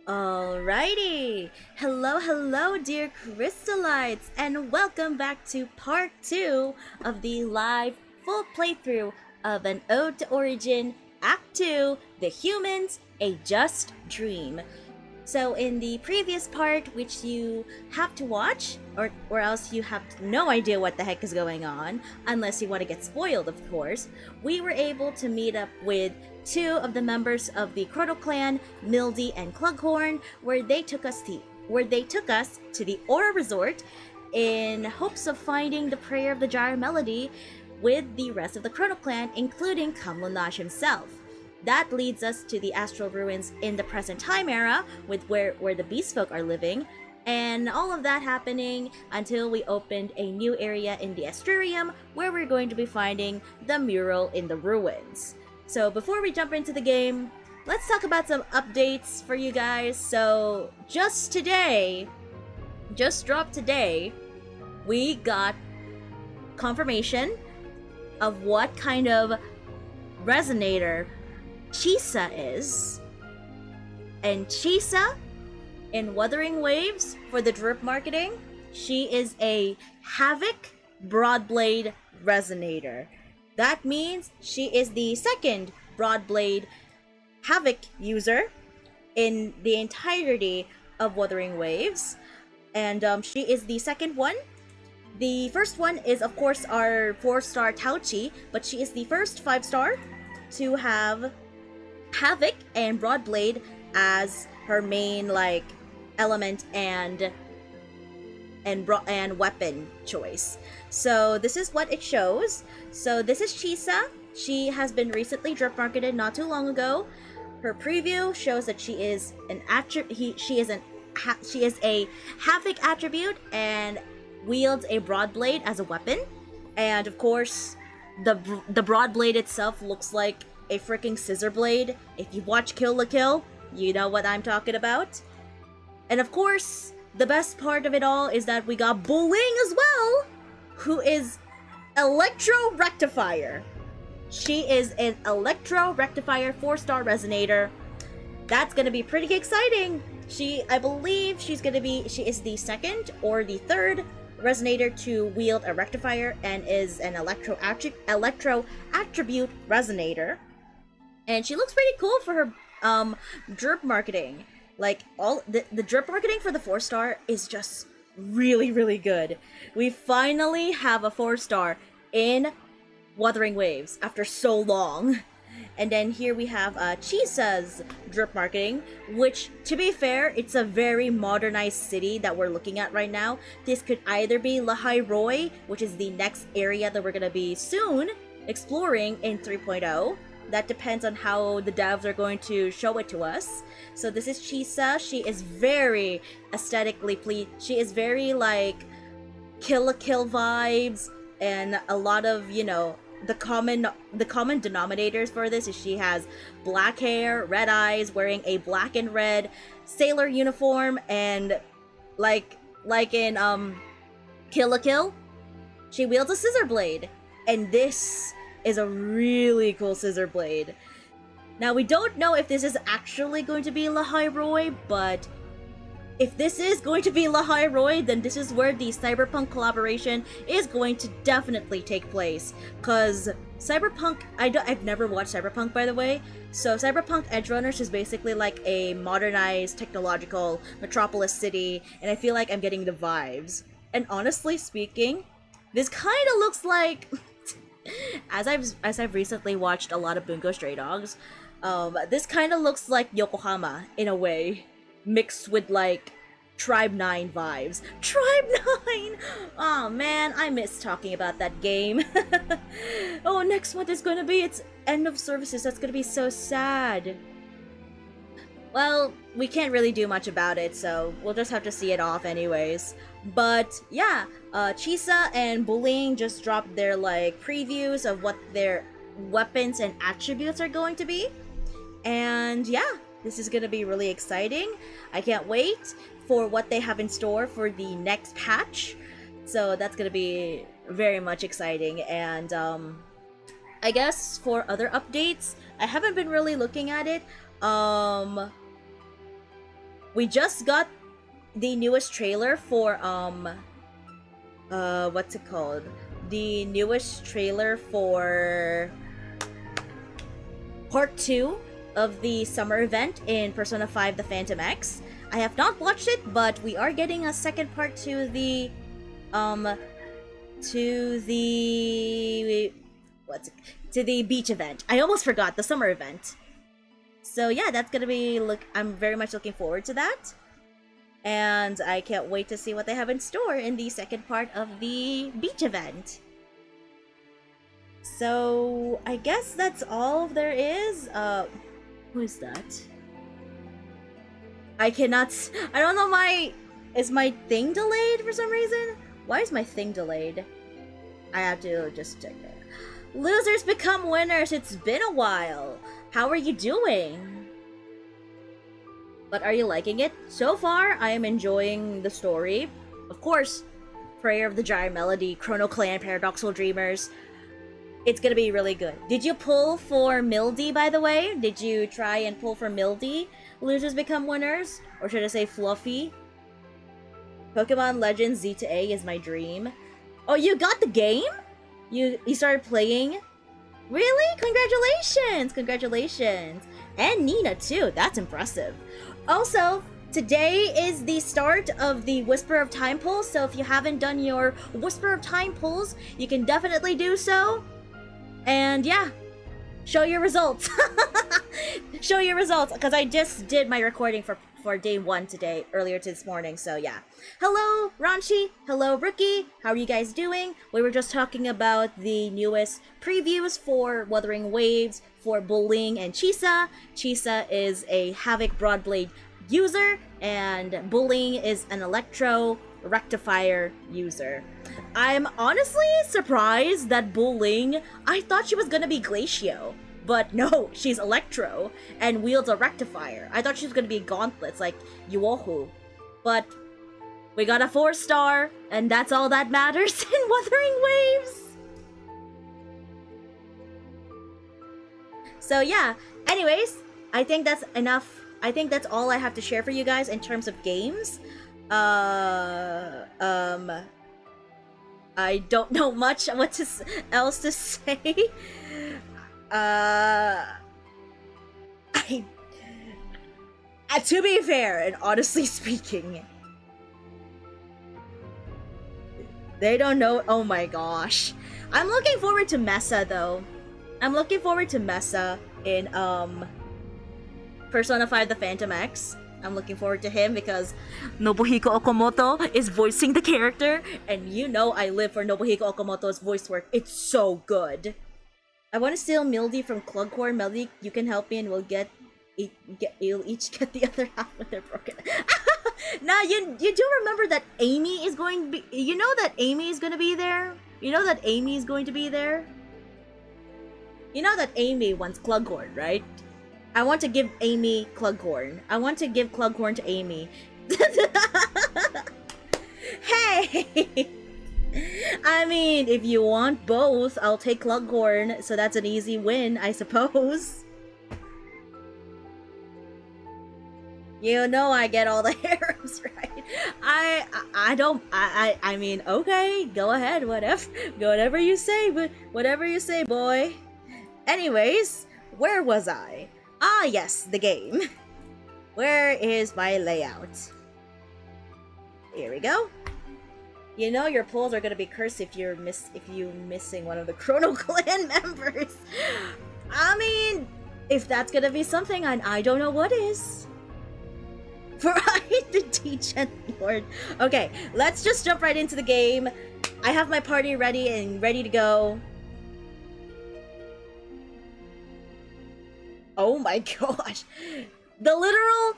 Alrighty! Hello, dear Crystalites, and welcome back to part 2 of the live full playthrough of An Ode to Origin, Act 2, The Humans, A Just Dream. So in the previous part, which you have to watch, or else you have no idea what the heck is going on, unless you want to get spoiled, of course, we were able to meet up with two of the members of the Chrono Clan, Mildy and Clughorn, where they took us to the Aura Resort in hopes of finding the prayer of the Gyre Melody with the rest of the Chrono Clan, including Kamlanash himself. That leads us to the Astra Ruins in the present time era, with where the Beast Folk are living, and all of that happening until we opened a new area in the Astrarium, where we're going to be finding the Mural in the ruins. So before we jump into the game, let's talk about some updates for you guys. So just dropped today, we got confirmation of what kind of resonator Chisa is. And Chisa, in Wuthering Waves for the drip marketing, she is a Havoc Broadblade resonator. That means she is the second Broadblade Havoc user in the entirety of Wuthering Waves. And she is the second one. The first one is, of course, our 4-star Tauchi, but she is the first 5-star to have Havoc and Broadblade as her main, like, element and weapon choice. So this is what it shows. So this is Chisa. She has been recently drip marketed not too long ago. Her preview shows that she is a Havoc attribute and wields a Broadblade as a weapon. And of course, the Broadblade itself looks like a freaking scissor blade. If you watch Kill la Kill, you know what I'm talking about. And of course, the best part of it all is that we got Buling as well, who is Electro Rectifier. She is an Electro Rectifier 4-star resonator. That's gonna be pretty exciting. I believe she is the second or the third resonator to wield a rectifier and is an electro attribute resonator. And she looks pretty cool for her drip marketing. Like, all the drip marketing for the 4-star is just really, really good. We finally have a 4-star in Wuthering Waves after so long. And then here we have Chisa's drip marketing, which, to be fair, it's a very modernized city that we're looking at right now. This could either be Lahai Roi, which is the next area that we're going to be soon exploring in 3.0. That depends on how the devs are going to show it to us. So this is Chisa. She is very aesthetically pleased. She is very, like, Kill la Kill vibes, and a lot of, you know, the common denominators for this is she has black hair, red eyes, wearing a black and red sailor uniform, and like in Kill la Kill, she wields a scissor blade. And this is a really cool scissor blade. Now, we don't know if this is actually going to be Lahai Roi, but if this is going to be Lahai Roi, then this is where the Cyberpunk collaboration is going to definitely take place. Because Cyberpunk, I've never watched Cyberpunk, by the way. So Cyberpunk Edgerunners is basically like a modernized technological metropolis city, and I feel like I'm getting the vibes. And honestly speaking, this kind of looks like as I've recently watched a lot of Bungo Stray Dogs, this kind of looks like Yokohama in a way, mixed with like Tribe 9 vibes. Tribe 9! Oh man, I miss talking about that game. Oh, next month is gonna be its end of services. That's gonna be so sad. Well, we can't really do much about it, so we'll just have to see it off anyways. But yeah, Chisa and Buling just dropped their like previews of what their weapons and attributes are going to be. And yeah, this is gonna be really exciting. I can't wait for what they have in store for the next patch. So that's gonna be very much exciting. And I guess for other updates, I haven't been really looking at it. We just got the newest trailer for what's it called? The newest trailer for part 2 of the summer event in Persona 5 The Phantom X. I have not watched it, but we are getting a second part to the beach event. I almost forgot the summer event. So yeah, that's gonna be I'm very much looking forward to that. And I can't wait to see what they have in store in the second part of the beach event. So I guess that's all there is. Who is that? I don't know, is my thing delayed for some reason? Why is my thing delayed? I have to just check it. Losers become winners. It's been a while. How are you doing? But are you liking it? So far, I am enjoying the story. Of course, Prayer of the Gyre Melody, Chrono Clan, Paradoxal Dreamers. It's gonna be really good. Did you pull for Mildy, by the way? Did you try and pull for Mildy? Losers become winners? Or should I say Fluffy? Pokemon Legends Z to A is my dream. Oh, you got the game? You started playing? Really? Congratulations! Congratulations! And Nina, too. That's impressive. Also, today is the start of the Whisper of Time pulls, so if you haven't done your Whisper of Time pulls, you can definitely do so. And yeah, show your results. Show your results, because I just did my recording for day 1 today, earlier this morning, so yeah. Hello, Ranchi. Hello, Rookie. How are you guys doing? We were just talking about the newest previews for Wuthering Waves, for Bullying and Chisa. Chisa is a Havoc Broadblade user, and Bullying is an Electro Rectifier user. I'm honestly surprised that Bullying, I thought she was gonna be Glacio. But no, she's Electro and wields a Rectifier. I thought she was gonna be Gauntlets like Yuohu. But we got a 4-star, and that's all that matters in Wuthering Waves. So yeah, anyways, I think that's enough. I think that's all I have to share for you guys in terms of games. I don't know much else to say. To be fair, and honestly speaking, they don't know. Oh my gosh. I'm looking forward to Mesa, though. I'm looking forward to Mesa in, Persona 5 The Phantom X. I'm looking forward to him because Nobuhiko Okamoto is voicing the character, and you know I live for Nobuhiko Okamoto's voice work. It's so good. I want to steal Mildy from Clughorn. Mildy, you can help me and we'll you'll each get the other half when they're broken. Now, you do remember that Amy is going to be... You know that Amy is going to be there? You know that Amy is going to be there? You know that Amy wants Clughorn, right? I want to give Amy Clughorn. I want to give Clughorn to Amy. Hey! I mean, if you want both, I'll take Clughorn, so that's an easy win, I suppose. You know I get all the heroes, right? I mean, okay, go ahead, whatever you say, but whatever you say, boy. Anyways, where was I? Ah, yes, the game. Where is my layout? Here we go. You know your pulls are gonna be cursed if you're missing one of the Chrono Clan members. I mean, if that's gonna be something, I don't know what is. For I the Degen Lord. Okay, let's just jump right into the game. I have my party ready to go. Oh my gosh. The literal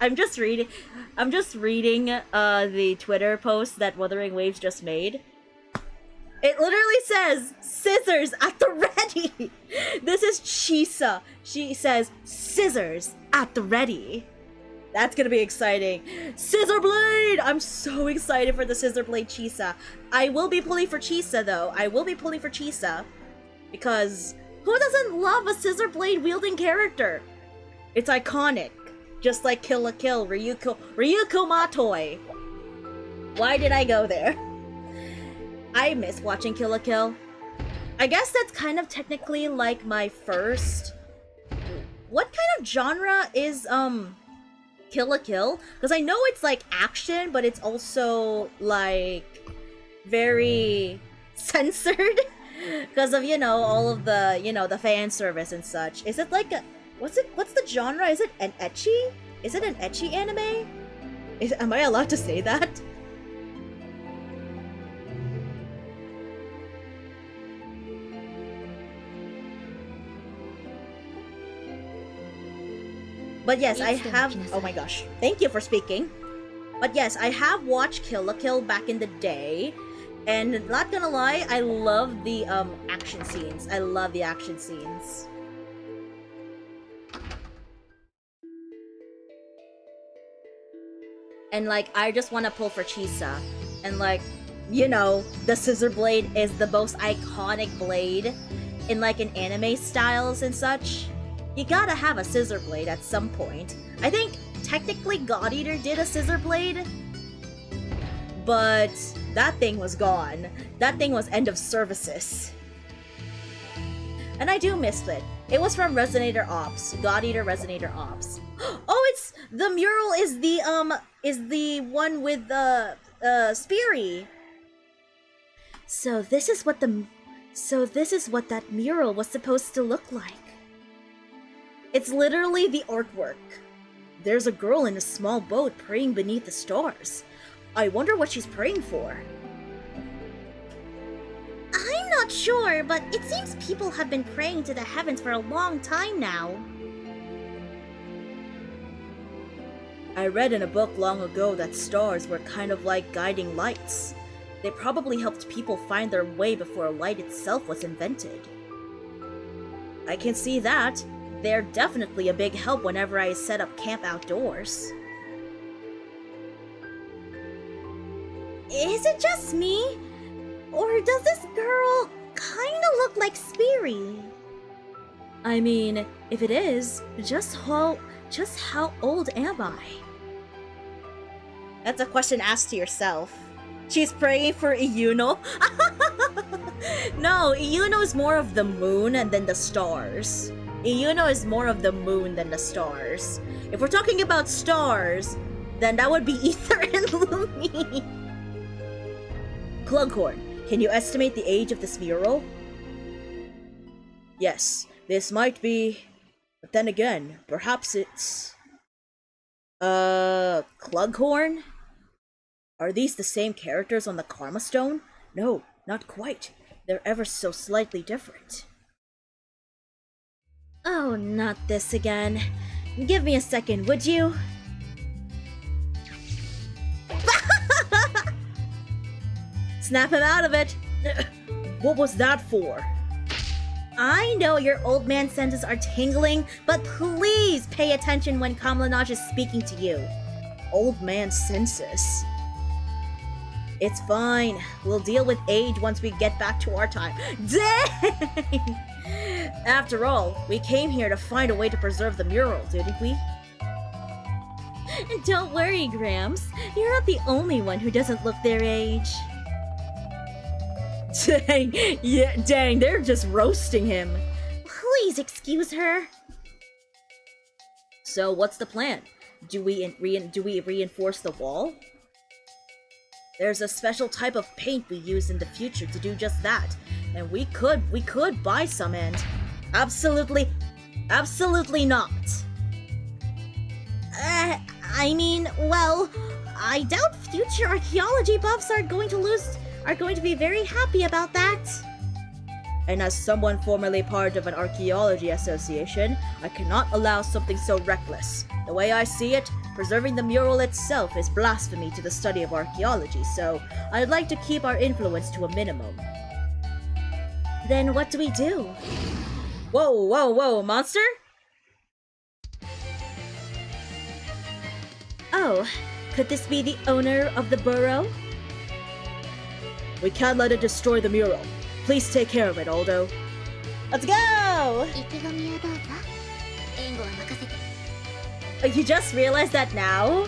I'm just reading the Twitter post that Wuthering Waves just made. It literally says, scissors at the ready! This is Chisa. She says, scissors at the ready. That's gonna be exciting. Scissor Blade! I'm so excited for the Scissor Blade Chisa. I will be pulling for Chisa, though. I will be pulling for Chisa. Because who doesn't love a Scissor Blade wielding character? It's iconic. Just like Kill la Kill, Ryuko Matoi. Why did I go there? I miss watching Kill la Kill. I guess that's kind of technically like my first... What kind of genre is, Kill la Kill? Because I know it's like action, but it's also like very censored because of, you know, all of the, you know, the fan service and such. Is it like a... What's the genre? Is it an ecchi? Is it an ecchi anime? Am I allowed to say that? But yes, I have... Oh my gosh. Thank you for speaking. But yes, I have watched Kill la Kill back in the day. And not gonna lie, I love the action scenes. I love the action scenes. And like, I just want to pull for Chisa. And like, you know, the scissor blade is the most iconic blade in like an anime styles and such. You gotta have a scissor blade at some point. I think technically God Eater did a scissor blade, but that thing was gone. That thing was end of services. And I do miss it. It was from Resonator Ops. God Eater Resonator Ops. Oh, it's the mural is the one with the Speary. So this is what that mural was supposed to look like. It's literally the artwork. There's a girl in a small boat praying beneath the stars. I wonder what she's praying for. I'm not sure, but it seems people have been praying to the heavens for a long time now. I read in a book long ago that stars were kind of like guiding lights. They probably helped people find their way before light itself was invented. I can see that. They're definitely a big help whenever I set up camp outdoors. Is it just me? Or does this girl kinda look like Speary? I mean, if it is, just how old am I? That's a question asked to yourself. She's praying for Iyuno? No, Iyuno is more of the moon and then the stars. Iyuno is more of the moon than the stars. If we're talking about stars, then that would be Ether and Lumi. Clughorn, can you estimate the age of this mural? Yes, this might be... But then again, perhaps it's... Clughorn? Are these the same characters on the Karma Stone? No, not quite. They're ever so slightly different. Oh, not this again. Give me a second, would you? Snap him out of it! What was that for? I know your old man senses are tingling, but please pay attention when Kamlanaj is speaking to you. Old man senses. It's fine. We'll deal with age once we get back to our time. Dang! After all, we came here to find a way to preserve the mural, didn't we? Don't worry, Gramps. You're not the only one who doesn't look their age. Dang, yeah, dang, they're just roasting him. Please excuse her. So, what's the plan? Do we reinforce the wall? There's a special type of paint we use in the future to do just that, and we could buy some and... Absolutely not. I mean, well, I doubt future archaeology buffs are going to be very happy about that. And as someone formerly part of an archaeology association, I cannot allow something so reckless. The way I see it, preserving the mural itself is blasphemy to the study of archaeology, so I'd like to keep our influence to a minimum. Then what do we do? Whoa, monster? Oh, could this be the owner of the burrow? We can't let it destroy the mural. Please take care of it, Aldo. Let's go! You just realized that now?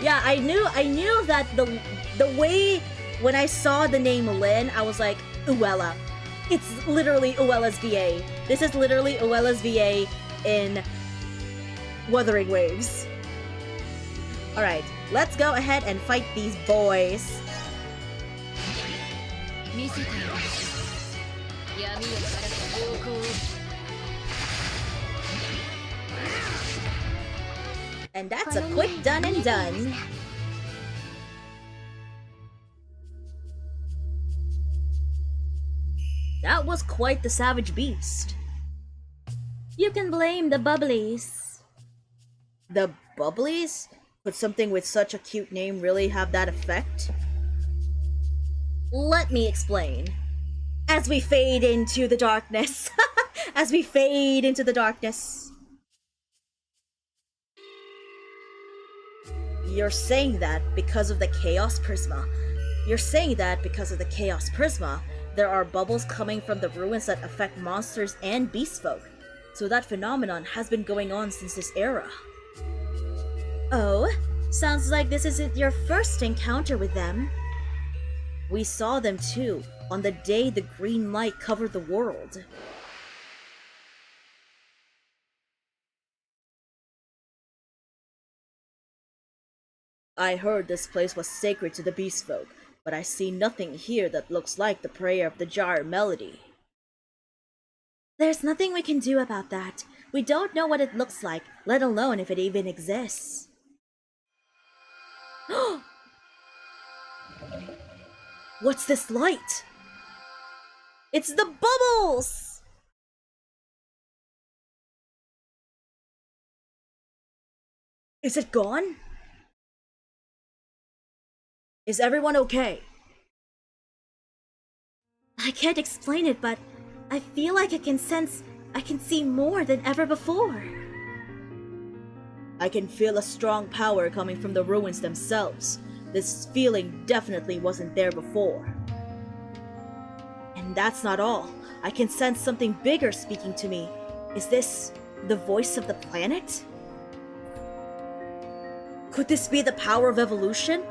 Yeah, I knew that the way when I saw the name Lynn, I was like, Uella. It's literally Uella's VA. This is literally Uella's VA in Wuthering Waves. Alright, let's go ahead and fight these boys. And that's a quick done and done. That was quite the savage beast. You can blame the Bubblies. The Bubblies? Could something with such a cute name really have that effect? Let me explain. As we fade into the darkness. As we fade into the darkness. You're saying that because of the Chaos Prisma. You're saying that because of the Chaos Prisma, there are bubbles coming from the ruins that affect monsters and beastfolk. So that phenomenon has been going on since this era. Oh, sounds like this isn't your first encounter with them. We saw them too, on the day the green light covered the world. I heard this place was sacred to the beastfolk, but I see nothing here that looks like the prayer of the Gyre Melody. There's nothing we can do about that. We don't know what it looks like, let alone if it even exists. What's this light? It's the bubbles! Is it gone? Is everyone okay? I can't explain it, but I feel like I can see more than ever before. I can feel a strong power coming from the ruins themselves. This feeling definitely wasn't there before. And that's not all. I can sense something bigger speaking to me. Is this the voice of the planet? Could this be the power of evolution?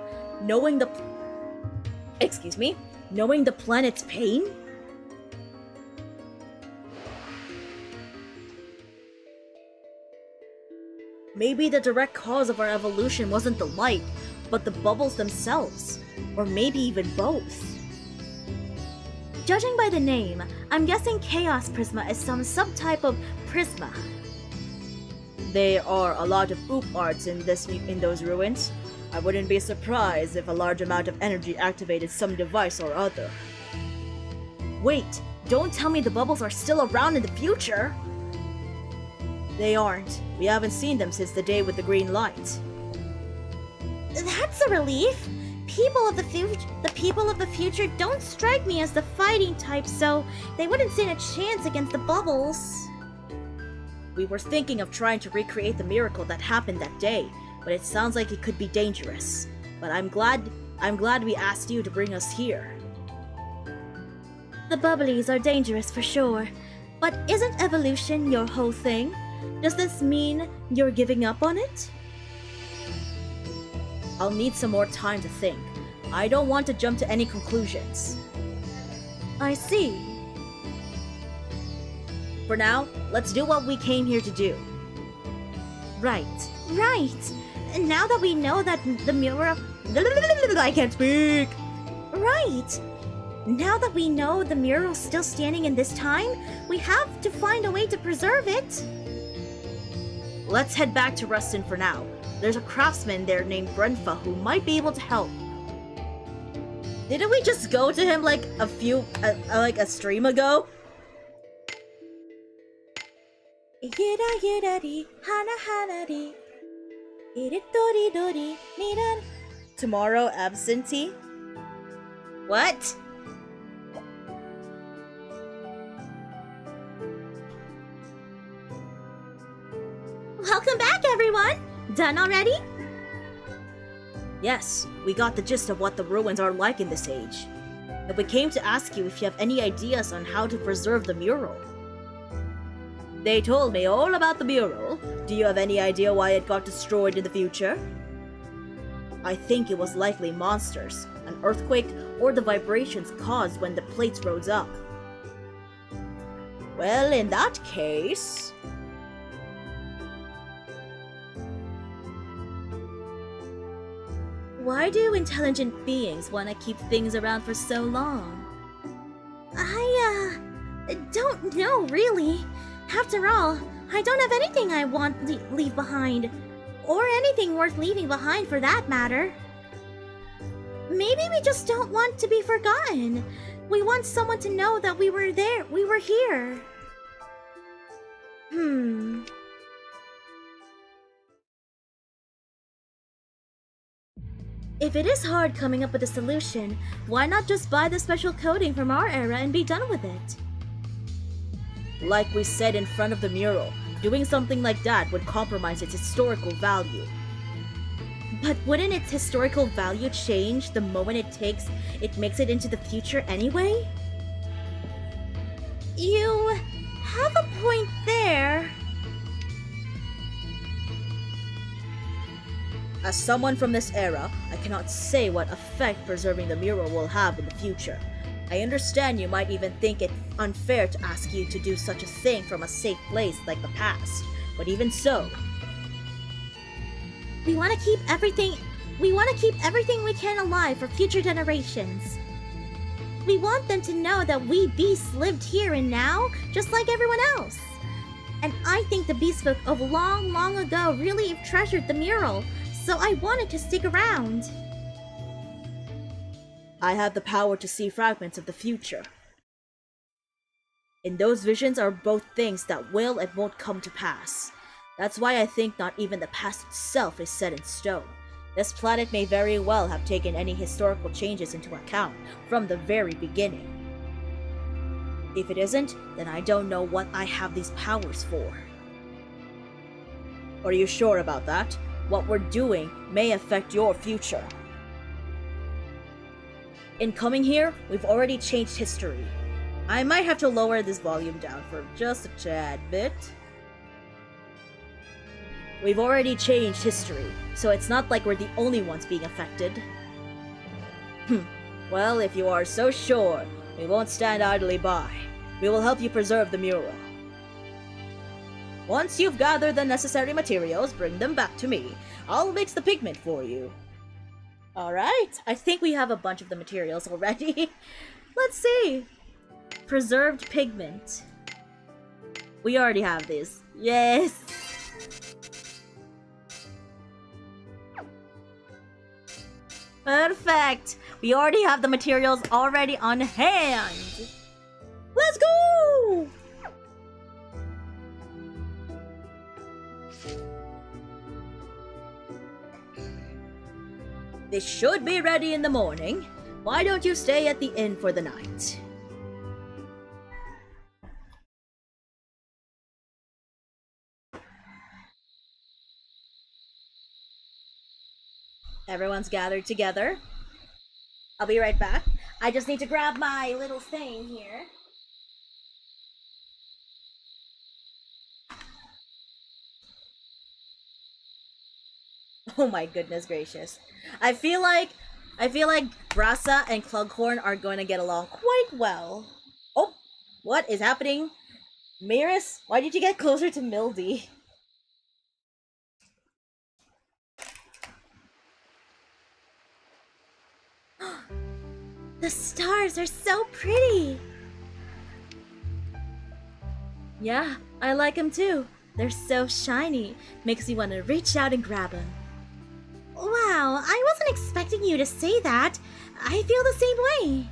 Knowing the planet's pain? Maybe the direct cause of our evolution wasn't the light, but the bubbles themselves. Or maybe even both. Judging by the name, I'm guessing Chaos Prisma is some subtype of prisma. There are a lot of oop arts in those ruins. I wouldn't be surprised if a large amount of energy activated some device or other. Wait, don't tell me the bubbles are still around in the future! They aren't. We haven't seen them since the day with the green light. That's a relief! The people of the future don't strike me as the fighting type, so they wouldn't stand a chance against the bubbles. We were thinking of trying to recreate the miracle that happened that day, but it sounds like it could be dangerous. But I'm glad we asked you to bring us here. The Bubblies are dangerous for sure, but isn't evolution your whole thing? Does this mean you're giving up on it? I'll need some more time to think. I don't want to jump to any conclusions. I see. For now, let's do what we came here to do. Right. And now that we know that the mural... I can't speak! Right! Now that we know the mural's still standing in this time, we have to find a way to preserve it. Let's head back to Rustin for now. There's a craftsman there named Brenfa who might be able to help. Didn't we just go to him like a stream ago? Tomorrow absentee? What? Welcome back, everyone! Done already? Yes, we got the gist of what the ruins are like in this age. But we came to ask you if you have any ideas on how to preserve the mural. They told me all about the mural. Do you have any idea why it got destroyed in the future? I think it was likely monsters, an earthquake, or the vibrations caused when the plates rose up. Well, in that case... Why do intelligent beings want to keep things around for so long? I don't know, really. After all, I don't have anything I want to leave behind. Or anything worth leaving behind for that matter. Maybe we just don't want to be forgotten. We want someone to know that we were there, we were here. If it is hard coming up with a solution, why not just buy the special coating from our era and be done with it? Like we said in front of the mural, doing something like that would compromise its historical value. But wouldn't its historical value change the moment it makes it into the future anyway? You have a point there. As someone from this era, I cannot say what effect preserving the mural will have in the future. I understand you might even think it unfair to ask you to do such a thing from a safe place like the past, but even so... We want to keep everything we can alive for future generations. We want them to know that we beasts lived here and now, just like everyone else. And I think the beast folk of long, long ago really treasured the mural, so I wanted to stick around. I have the power to see fragments of the future. And those visions are both things that will and won't come to pass. That's why I think not even the past itself is set in stone. This planet may very well have taken any historical changes into account from the very beginning. If it isn't, then I don't know what I have these powers for. Are you sure about that? What we're doing may affect your future. In coming here, we've already changed history. I might have to lower this volume down for just a tad bit. We've already changed history, so it's not like we're the only ones being affected. Well, if you are so sure, we won't stand idly by. We will help you preserve the mural. Once you've gathered the necessary materials, bring them back to me. I'll mix the pigment for you. Alright, I think we have a bunch of the materials already. Let's see. Preserved pigment. We already have these. Yes! Perfect! We already have the materials already on hand! Let's go! This should be ready in the morning. Why don't you stay at the inn for the night? Everyone's gathered together. I'll be right back. I just need to grab my little thing here. Oh my goodness gracious. I feel like Brasa and Clughorn are going to get along quite well. Oh, what is happening? Maris, why did you get closer to Mildy? The stars are so pretty! Yeah, I like them too. They're so shiny. Makes me want to reach out and grab them. Wow, I wasn't expecting you to say that. I feel the same way.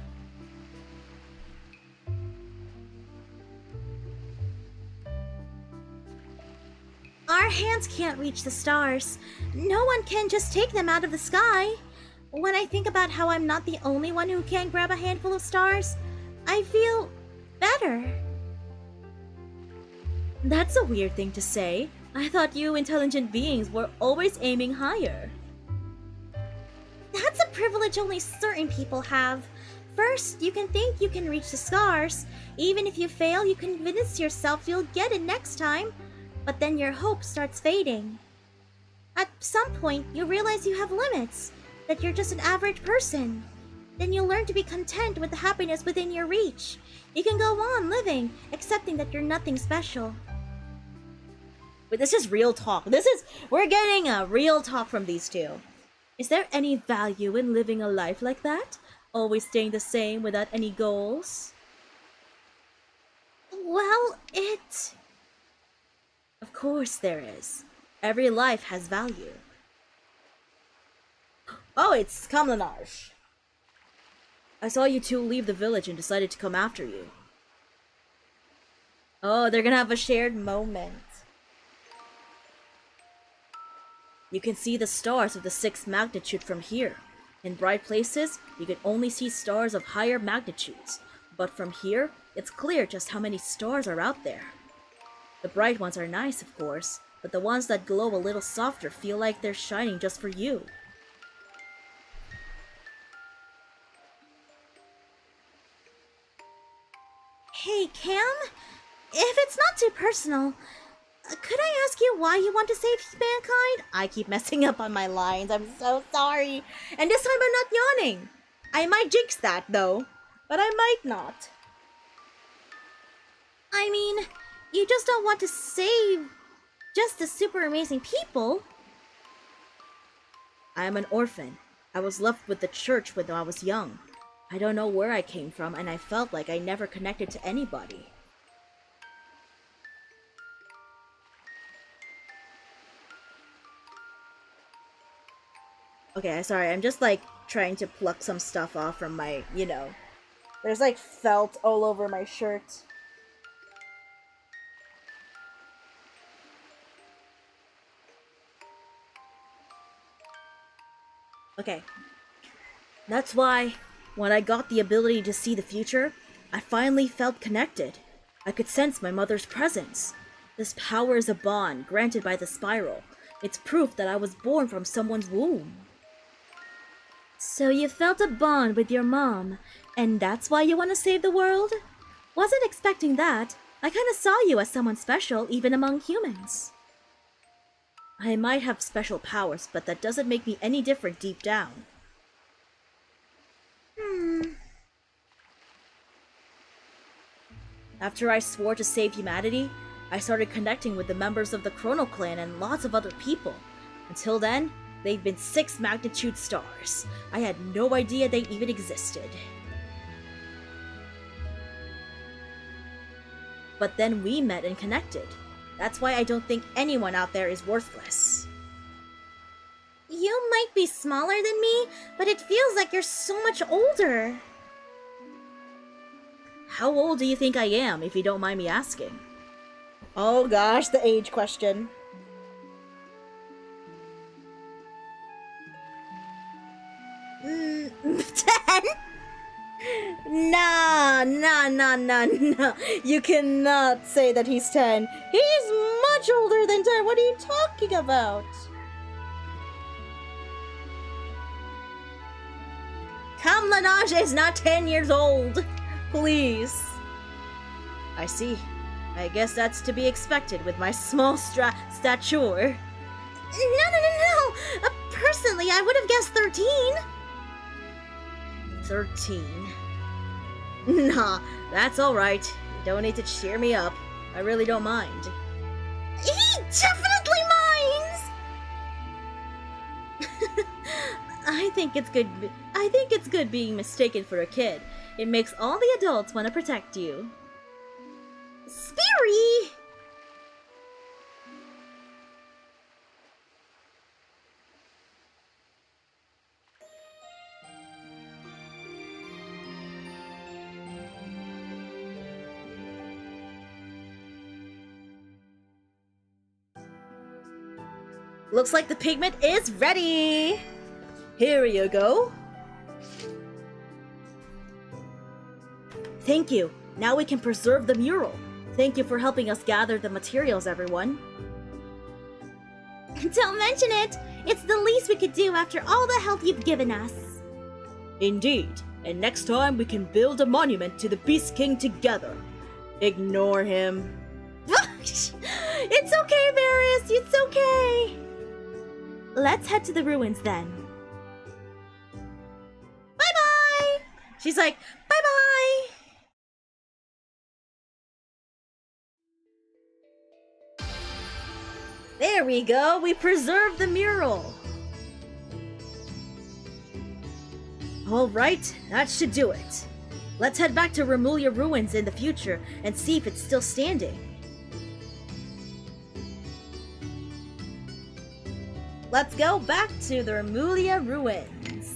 Our hands can't reach the stars. No one can just take them out of the sky. When I think about how I'm not the only one who can grab a handful of stars, I feel better. That's a weird thing to say. I thought you intelligent beings were always aiming higher. That's a privilege only certain people have. first, you can think you can reach the stars. Even if you fail, you convince yourself you'll get it next time. But then your hope starts fading. At some point, you realize you have limits, that you're just an average person. Then you learn to be content with the happiness within your reach. You can go on living, accepting that you're nothing special. But this is real talk. We're getting a real talk from these two. Is there any value in living a life like that? Always staying the same without any goals? Well, Of course there is. Every life has value. Oh, it's Kamlanaj. I saw you two leave the village and decided to come after you. Oh, they're gonna have a shared moment. You can see the stars of the 6th magnitude from here. In bright places, you can only see stars of higher magnitudes. But from here, it's clear just how many stars are out there. The bright ones are nice, of course, but the ones that glow a little softer feel like they're shining just for you. Hey, Cam? If it's not too personal, could I ask you why you want to save mankind? I keep messing up on my lines, I'm so sorry. And this time I'm not yawning. I might jinx that, though, but I might not. I mean, you just don't want to save just the super amazing people. I am an orphan. I was left with the church when I was young. I don't know where I came from, and I felt like I never connected to anybody. Okay, sorry, I'm just like trying to pluck some stuff off from my, there's like felt all over my shirt. Okay. That's why, when I got the ability to see the future, I finally felt connected. I could sense my mother's presence. This power is a bond granted by the spiral. It's proof that I was born from someone's womb. So you felt a bond with your mom, and that's why you want to save the world? Wasn't expecting that. I kinda saw you as someone special, even among humans. I might have special powers, but that doesn't make me any different deep down. After I swore to save humanity, I started connecting with the members of the Chrono Clan and lots of other people. Until then, they've been 6 magnitude stars. I had no idea they even existed. But then we met and connected. That's why I don't think anyone out there is worthless. You might be smaller than me, but it feels like you're so much older. How old do you think I am, if you don't mind me asking? Oh gosh, the age question. Ten? Nah. You cannot say that he's 10. He's much older than 10. What are you talking about? Kamlanaj is not 10 years old. Please. I see. I guess that's to be expected with my small stature. No. Personally, I would have guessed 13. 13? Nah, that's alright. You don't need to cheer me up. I really don't mind. He definitely minds! I think it's good being mistaken for a kid. It makes all the adults want to protect you. Speary! Looks like the pigment is ready! Here you go. Thank you. Now we can preserve the mural. Thank you for helping us gather the materials, everyone. Don't mention it! It's the least we could do after all the help you've given us. Indeed. And next time we can build a monument to the Beast King together. Ignore him. It's okay, Varys, it's okay. Let's head to the ruins then. Bye-bye! She's like, bye-bye! There we go, we preserved the mural. Alright, that should do it. Let's head back to Remulia Ruins in the future and see if it's still standing. Let's go back to the Remulia Ruins.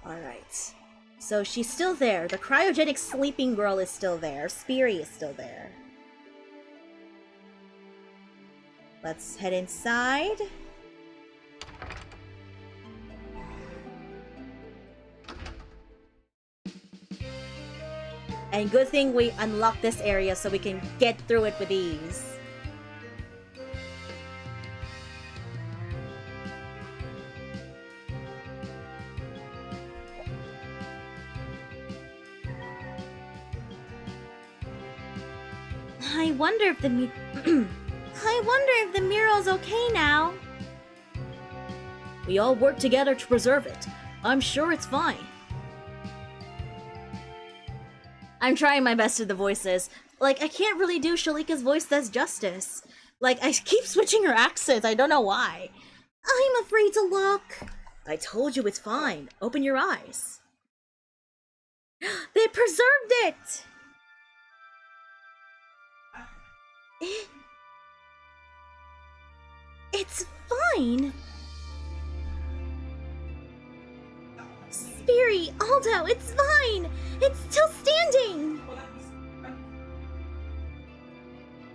Alright. So she's still there. The cryogenic sleeping girl is still there. Speary is still there. Let's head inside. And good thing we unlocked this area so we can get through it with ease. I wonder if the mural's okay now. We all work together to preserve it. I'm sure it's fine. I'm trying my best with the voices. Like, I can't really do Shalika's voice does justice. Like, I keep switching her accents. I don't know why. I'm afraid to look. I told you it's fine. Open your eyes. They preserved it! It's fine. Speary, Aldo, it's fine. It's still standing.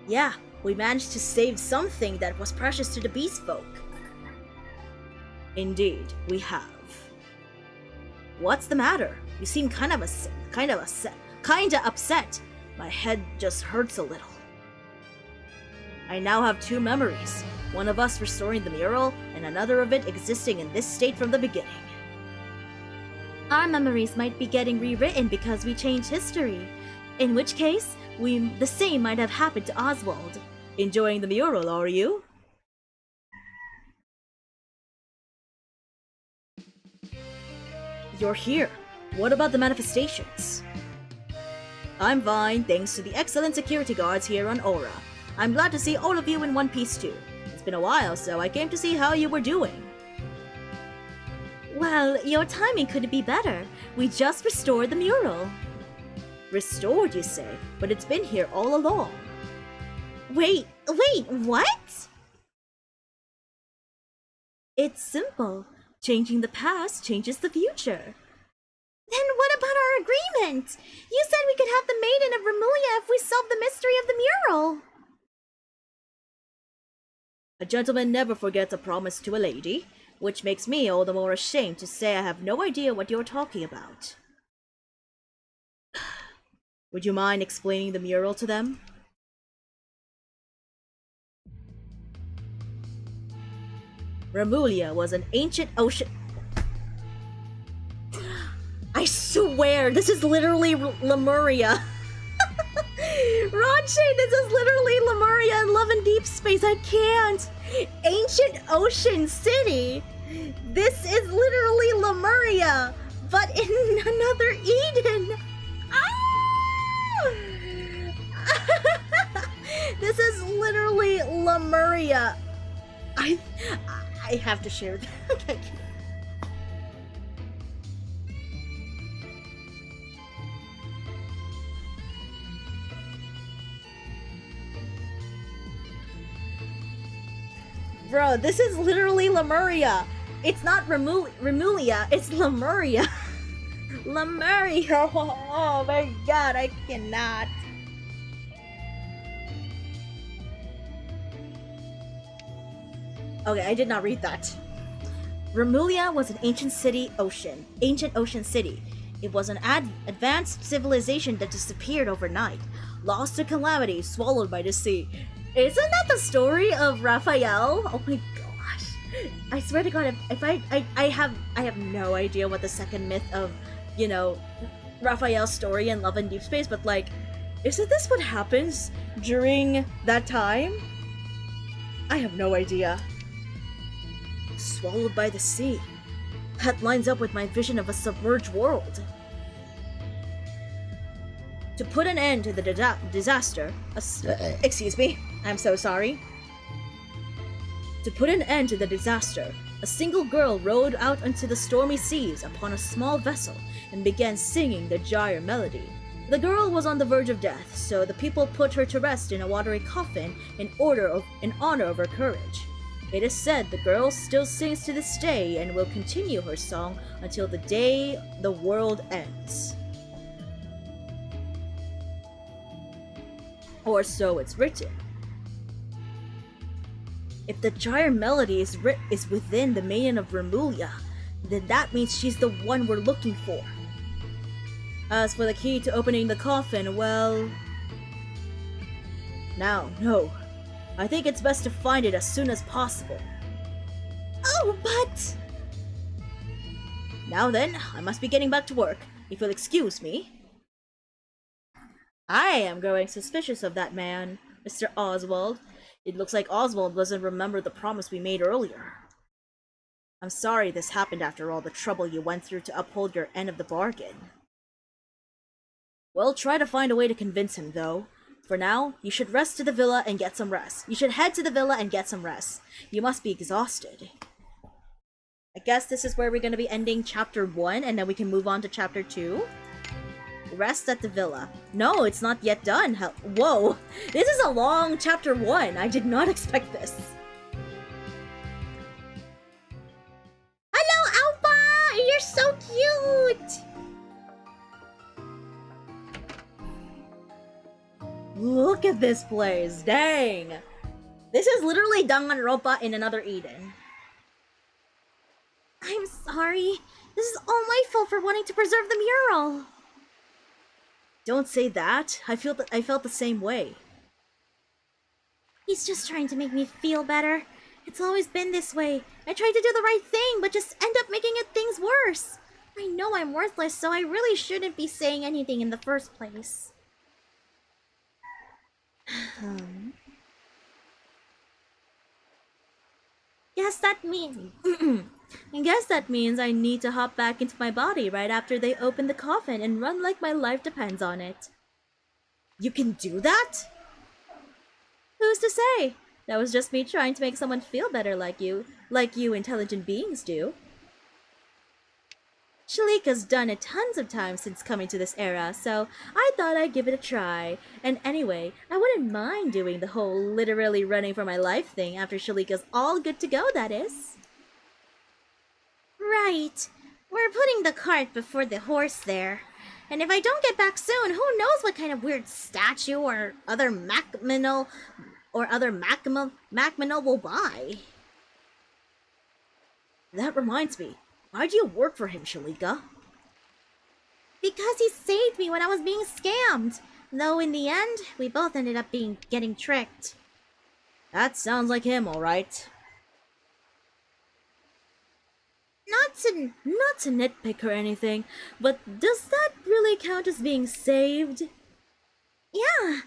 Yeah, we managed to save something that was precious to the beast folk. Indeed, we have. What's the matter? You seem kind of upset. My head just hurts a little. I now have two memories, one of us restoring the mural, and another of it existing in this state from the beginning. Our memories might be getting rewritten because we changed history, in which case, the same might have happened to Oswald. Enjoying the mural, are you? You're here. What about the manifestations? I'm fine, thanks to the excellent security guards here on Aura. I'm glad to see all of you in one piece too. It's been a while, so I came to see how you were doing. Well, your timing couldn't be better. We just restored the mural. Restored, you say? But it's been here all along. Wait, what? It's simple. Changing the past changes the future. Then what about our agreement? You said we could have the Maiden of Remulia if we solve the mystery of the mural. A gentleman never forgets a promise to a lady, which makes me all the more ashamed to say I have no idea what you're talking about. Would you mind explaining the mural to them? Remulia was an ancient ocean... I swear, this is literally Lemuria. Rodshade, this is literally Lemuria and Love in Deep Space. I can't. Ancient Ocean City. This is literally Lemuria, but in another Eden. Ah! This is literally Lemuria. I have to share that. Bro, this is literally Lemuria. It's not Remulia, it's Lemuria. Lemuria. Oh my god, I cannot. Okay, I did not read that. Remulia was an ancient ocean city. It was an advanced civilization that disappeared overnight, lost to calamity, swallowed by the sea. Isn't that the story of Raphael? Oh my gosh. I swear to God, if I have no idea what the second myth of, you know, Raphael's story in Love and Deep Space, but like, isn't this what happens during that time? I have no idea. Swallowed by the sea. That lines up with my vision of a submerged world. To put an end to the disaster, excuse me, I'm so sorry. To put an end to the disaster, a single girl rowed out onto the stormy seas upon a small vessel and began singing the Gyre Melody. The girl was on the verge of death, so the people put her to rest in a watery coffin in honor of her courage. It is said the girl still sings to this day and will continue her song until the day the world ends. Or so it's written. If the Gyre Melody is within the Maiden of Vermulia, then that means she's the one we're looking for. As for the key to opening the coffin, well... Now, no. I think it's best to find it as soon as possible. Oh, but... Now then, I must be getting back to work, if you'll excuse me. I am growing suspicious of that man, Mr. Oswald. It looks like Oswald doesn't remember the promise we made earlier. I'm sorry this happened after all the trouble you went through to uphold your end of the bargain. We'll try to find a way to convince him, though. For now, you should rest to the villa and get some rest. You should head to the villa and get some rest. You must be exhausted. I guess this is where we're going to be ending chapter 1, and then we can move on to chapter 2. Rest at the villa. No, it's not yet done. Whoa, this is a long chapter 1. I did not expect this. Hello, Alpha! You're so cute! Look at this place, dang! This is literally Danganronpa in another Eden. I'm sorry. This is all my fault for wanting to preserve the mural. Don't say that. I felt the same way. He's just trying to make me feel better. It's always been this way. I tried to do the right thing, but just end up making things worse. I know I'm worthless, so I really shouldn't be saying anything in the first place. I guess that means I need to hop back into my body right after they open the coffin and run like my life depends on it. You can do that? Who's to say? That was just me trying to make someone feel better like you intelligent beings do. Shalika's done it tons of times since coming to this era, so I thought I'd give it a try. And anyway, I wouldn't mind doing the whole literally running for my life thing after Shalika's all good to go, that is. Right. We're putting the cart before the horse there. And if I don't get back soon, who knows what kind of weird statue or other Macminal will buy. That reminds me. Why'd you work for him, Shalika? Because he saved me when I was being scammed. Though in the end, we both ended up getting tricked. That sounds like him, alright. Not to nitpick or anything, but does that really count as being saved? Yeah,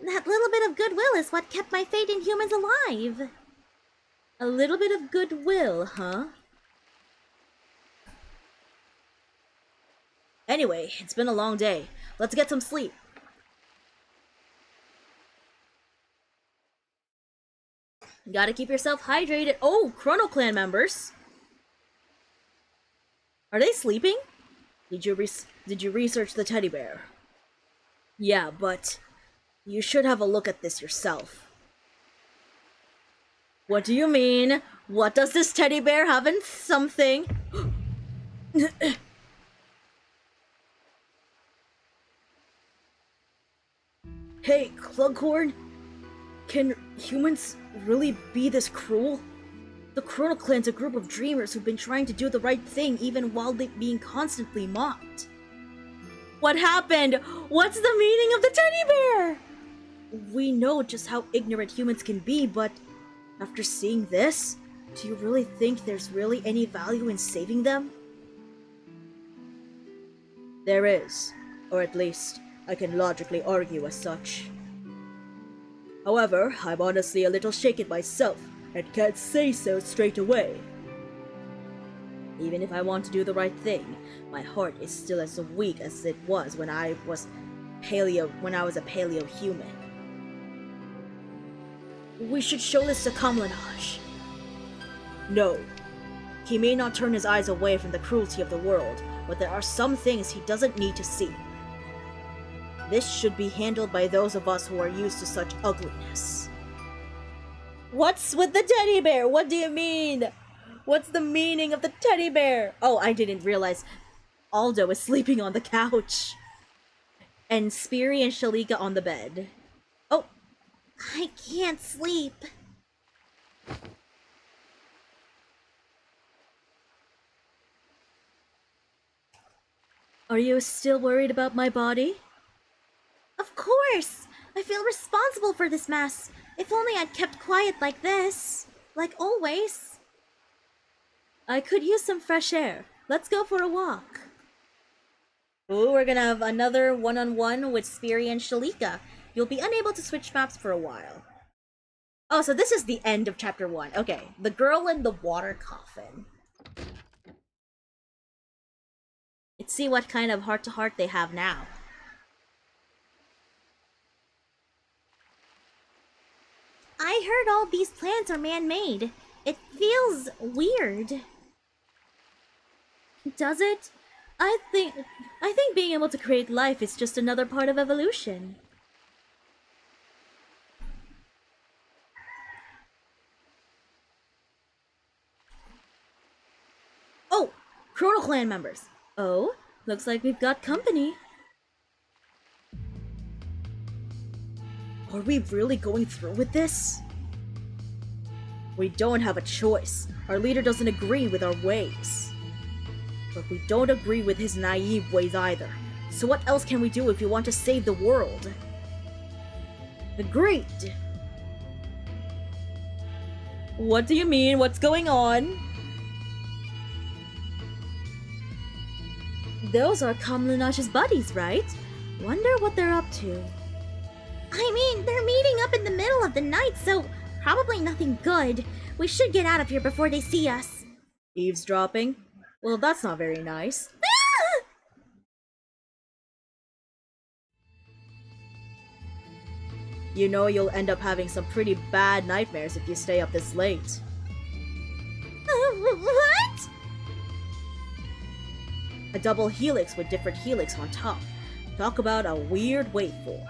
that little bit of goodwill is what kept my fate in humans alive. A little bit of goodwill, huh? Anyway, it's been a long day. Let's get some sleep. Gotta keep yourself hydrated. Oh, Chrono Clan members. Are they sleeping? Did you research the teddy bear? Yeah, but you should have a look at this yourself. What do you mean? What does this teddy bear have in something? Hey, Clughorn, can humans really be this cruel? The Chrono Clan's a group of dreamers who've been trying to do the right thing even while being constantly mocked. What happened? What's the meaning of the teddy bear? We know just how ignorant humans can be, but after seeing this, do you really think there's really any value in saving them? There is, or at least I can logically argue as such. However, I'm honestly a little shaken myself and can't say so straight away. Even if I want to do the right thing, my heart is still as weak as it was when I was a paleo human. We should show this to Kamlanaj. No. He may not turn his eyes away from the cruelty of the world, but there are some things he doesn't need to see. This should be handled by those of us who are used to such ugliness. What's with the teddy bear? What do you mean? What's the meaning of the teddy bear? Oh, I didn't realize Aldo is sleeping on the couch. And Speary and Shalika on the bed. Oh, I can't sleep. Are you still worried about my body? Of course! I feel responsible for this mess. If only I'd kept quiet like this. Like always. I could use some fresh air. Let's go for a walk. Ooh, we're gonna have another one-on-one with Speary and Shalika. You'll be unable to switch maps for a while. Oh, so this is the end of chapter 1. Okay, the girl in the water coffin. Let's see what kind of heart-to-heart they have now. I heard all these plants are man-made. It feels weird. Does it? I think being able to create life is just another part of evolution. Oh, Chrono Clan members. Oh, looks like we've got company. Are we really going through with this? We don't have a choice. Our leader doesn't agree with our ways. But we don't agree with his naive ways either. So what else can we do if you want to save the world? Agreed. What do you mean? What's going on? Those are Kamlanaj's buddies, right? Wonder what they're up to. I mean, they're meeting up in the middle of the night, so probably nothing good. We should get out of here before they see us. Eavesdropping? Well, that's not very nice. You know you'll end up having some pretty bad nightmares if you stay up this late. What? A double helix with different helix on top. Talk about a weird waveform.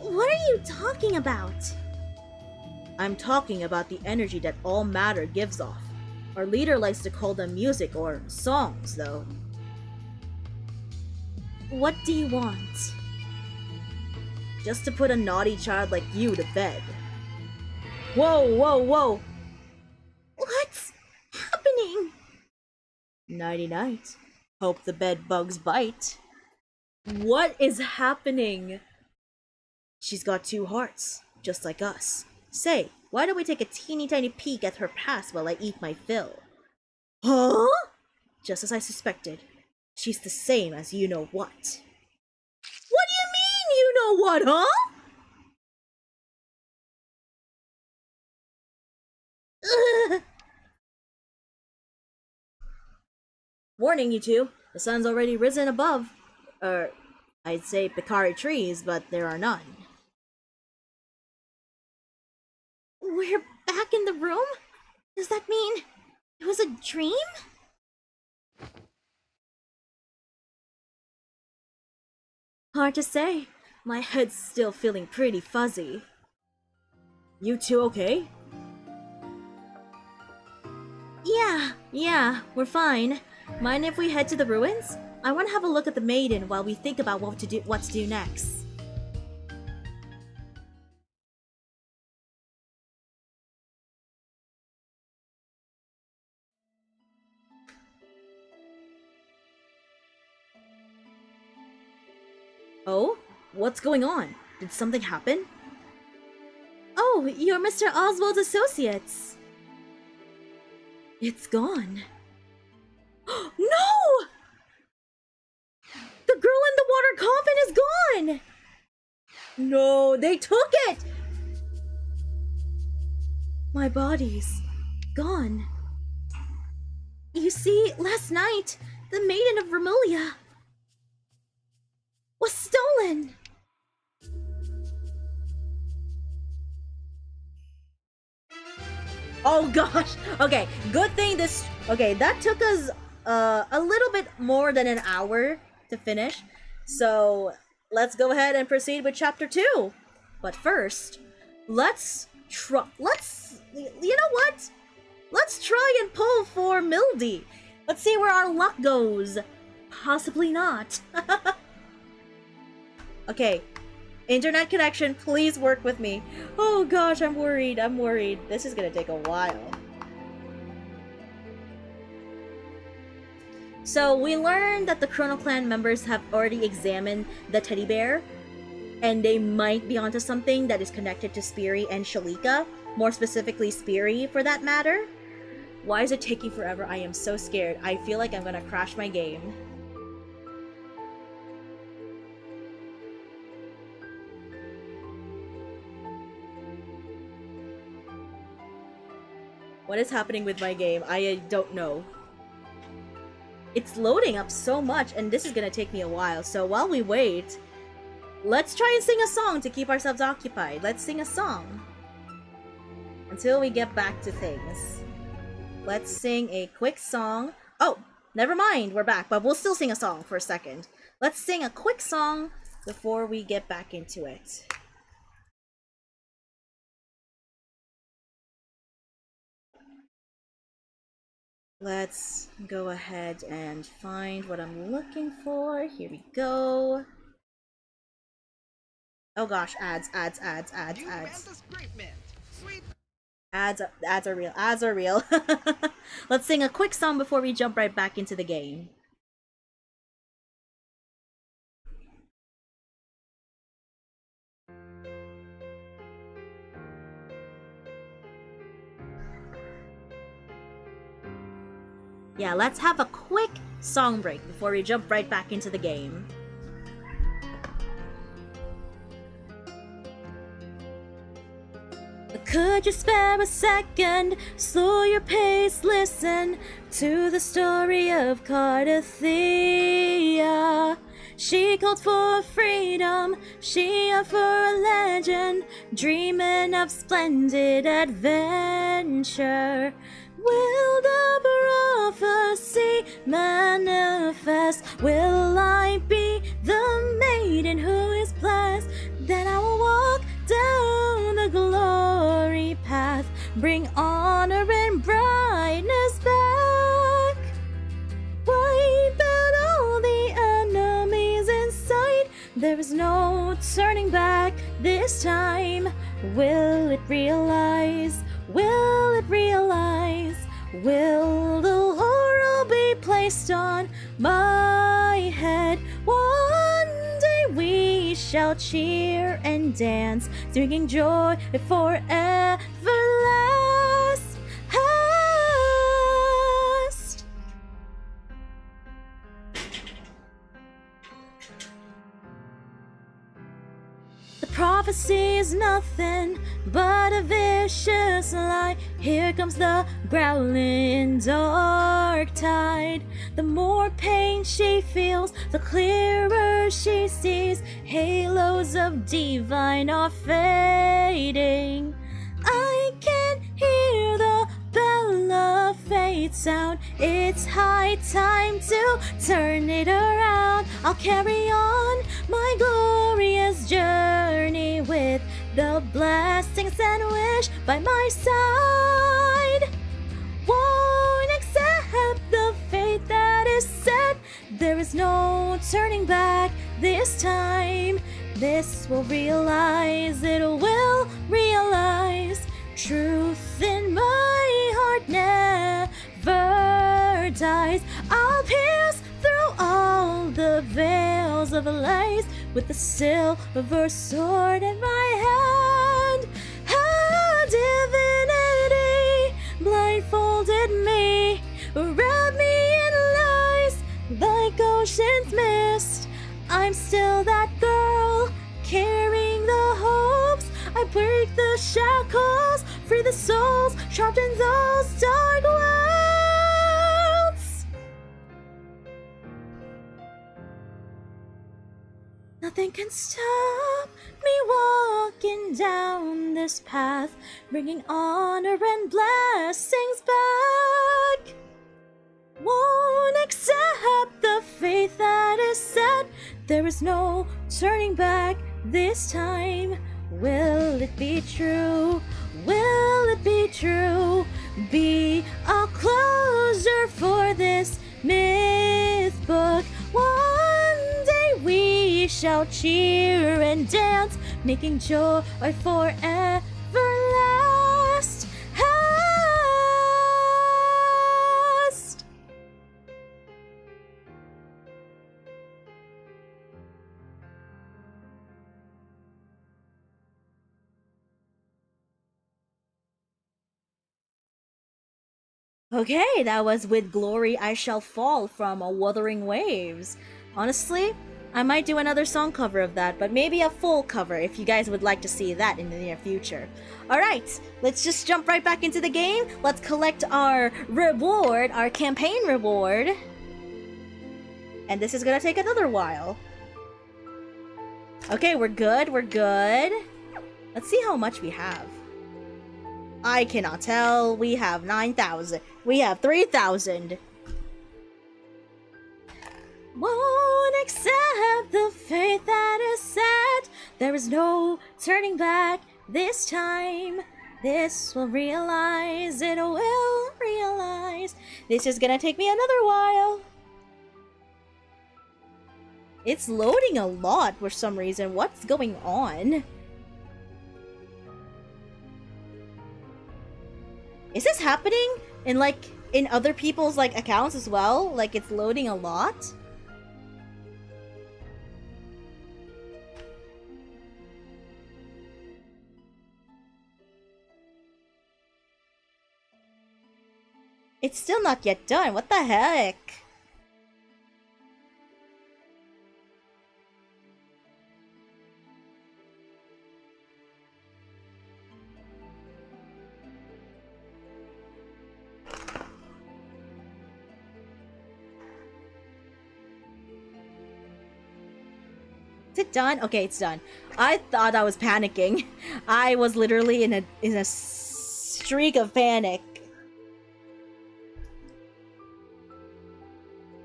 What are you talking about? I'm talking about the energy that all matter gives off. Our leader likes to call them music or songs, though. What do you want? Just to put a naughty child like you to bed. Whoa, whoa, whoa! What's happening? Nighty-night. Hope the bed bugs bite. What is happening? She's got 2 hearts, just like us. Say, why don't we take a teeny tiny peek at her past while I eat my fill? Huh? Just as I suspected. She's the same as you-know-what. What do you mean, you-know-what, huh? Ugh. Warning, you two. The sun's already risen above. I'd say Picari trees, but there are none. We're back in the room? Does that mean it was a dream? Hard to say. My head's still feeling pretty fuzzy. You two okay? Yeah, we're fine. Mind if we head to the ruins? I want to have a look at the maiden while we think about what to do next. Oh? What's going on? Did something happen? Oh, you're Mr. Oswald's associates. It's gone. No! The girl in the water coffin is gone! No, they took it! My body's gone. You see, last night, the Maiden of Vermilia was stolen! Oh gosh! Okay, good thing this... Okay, that took us a little bit more than an hour to finish. So, let's go ahead and proceed with Chapter 2. But first, let's try... You know what? Let's try and pull for Mildy. Let's see where our luck goes. Possibly not. Okay. Internet connection, please work with me. Oh gosh, I'm worried. This is gonna take a while. So, we learned that the Chrono Clan members have already examined the teddy bear, and they might be onto something that is connected to Speary and Shalika. More specifically, Speary, for that matter. Why is it taking forever? I am so scared. I feel like I'm gonna crash my game. What is happening with my game? I don't know. It's loading up so much, and this is gonna take me a while. So while we wait, let's try and sing a song to keep ourselves occupied. Let's sing a song. Until we get back to things. Let's sing a quick song. Oh, never mind, we're back, but we'll still sing a song for a second. Let's sing a quick song before we get back into it. Let's go ahead and find what I'm looking for. Here we go. Oh gosh, ads. Ads are real. Let's sing a quick song before we jump right back into the game. Yeah, let's have a quick song break before we jump right back into the game. Could you spare a second? Slow your pace, listen to the story of Cardathea. She called for freedom, she offered a legend, dreaming of splendid adventure. Will the prophecy manifest? Will I be the maiden who is blessed? Then I will walk down the glory path, bring honor and brightness back. Wipe out all the enemies in sight. There is no turning back this time. Will it realize? Will it realize? Will the laurel be placed on my head? One day we shall cheer and dance, singing joy forever last. The prophecy is nothing but a vicious lie. Here comes the growling dark tide. The more pain she feels, the clearer she sees. Halos of divine are fading. I can hear the bell of fate sound. It's high time to turn it around. I'll carry on my glorious journey with the blessings and wish by my side. Won't accept the fate that is set. There is no turning back this time. This will realize, it will realize. Truth in my heart never dies. I'll pierce through all the veils of lies. with the silver sword in my hand. A divinity blindfolded me, wrapped me in lies like ocean's mist. I'm still that girl, carrying the hopes. I break the shackles, free the souls trapped in those dark worlds. Nothing can stop me walking down this path, bringing honor and blessings back. Won't accept the fate that is set. There is no turning back this time. Will it be true? Will it be true? Be a closure for this myth book. One day we shall cheer and dance, making joy forever last. Okay, that was With Glory I Shall Fall from Wuthering Waves. Honestly, I might do another song cover of that, but maybe a full cover if you guys would like to see that in the near future. Alright, let's just jump right back into the game. Let's collect our reward, our campaign reward. And this is gonna take another while. Okay, we're good, we're good. Let's see how much we have. I cannot tell. We have 9,000. We have 3,000. Won't accept the fate that is set. There is no turning back this time. This will realize, it will realize. This is gonna take me another while. It's loading a lot for some reason. What's going on? Is this happening in in other people's accounts as well? Like it's loading a lot? It's still not yet done. What the heck? Is it done? Okay, it's done. I thought I was panicking. I was literally in a streak of panic.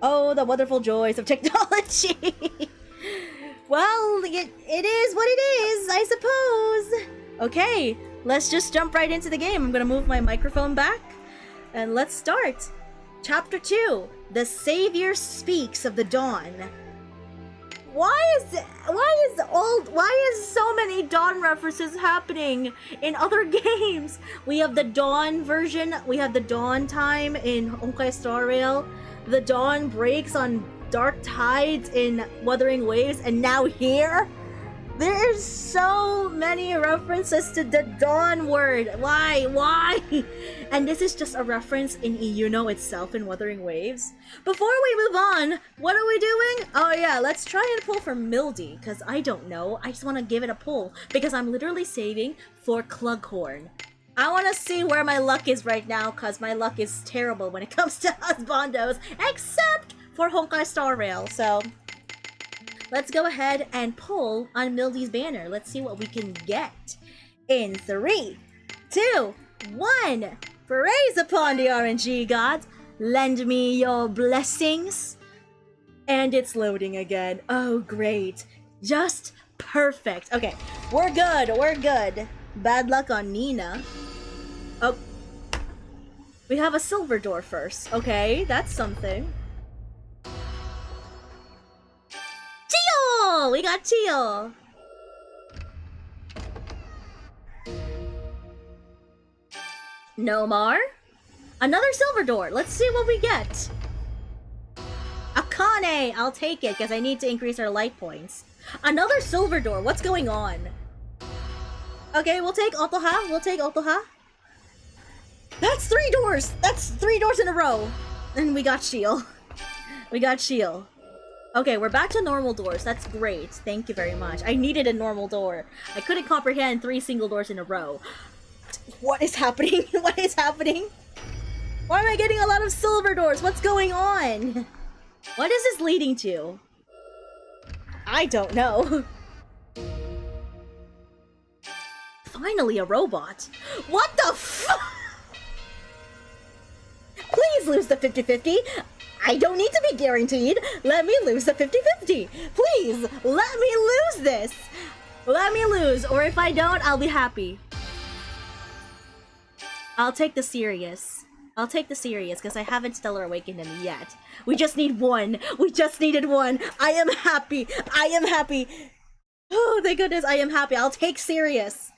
Oh, the wonderful joys of technology. Well, it is what it is, I suppose. Okay, let's just jump right into the game. I'm gonna move my microphone back, and let's start. Chapter 2, The Savior Speaks of the Dawn. Why is so many Dawn references happening in other games? We have the Dawn version, we have the Dawn time in Honkai Star Rail, the Dawn breaks on Dark Tides in Wuthering Waves, and now here? There's so many references to the Dawn word. Why? And this is just a reference in Iyuno itself in Wuthering Waves. Before we move on, what are we doing? Oh yeah, let's try and pull for Mildy, because I don't know. I just want to give it a pull, because I'm literally saving for Clughorn. I want to see where my luck is right now, because my luck is terrible when it comes to husbandos, except for Honkai Star Rail, so... let's go ahead and pull on Mildy's banner. Let's see what we can get. In 3, 2, 1. Praise upon the RNG gods. Lend me your blessings. And it's loading again. Oh, great. Just perfect. Okay, we're good. We're good. Bad luck on Nina. Oh. We have a silver door first. Okay, that's something. Teal! We got Teal! Nomar? Another silver door. Let's see what we get. Akane! I'll take it, because I need to increase our light points. Another silver door. What's going on? Okay, we'll take Otoha. We'll take Otoha. That's 3 doors! That's 3 doors in a row! And we got Shield. We got Shield. Okay, we're back to normal doors. That's great. Thank you very much. I needed a normal door. I couldn't comprehend 3 single doors in a row. What is happening? What is happening? Why am I getting a lot of silver doors? What's going on? What is this leading to? I don't know. Finally a robot. What the f- Please lose the 50-50. I don't need to be guaranteed. Let me lose the 50-50. Please, let me lose this. Let me lose, or if I don't, I'll be happy. I'll take the serious. I'll take the serious, because I haven't Stellar Awakened him yet. We just need 1. We just needed 1. I am happy. I am happy. Oh, thank goodness, I am happy. I'll take serious.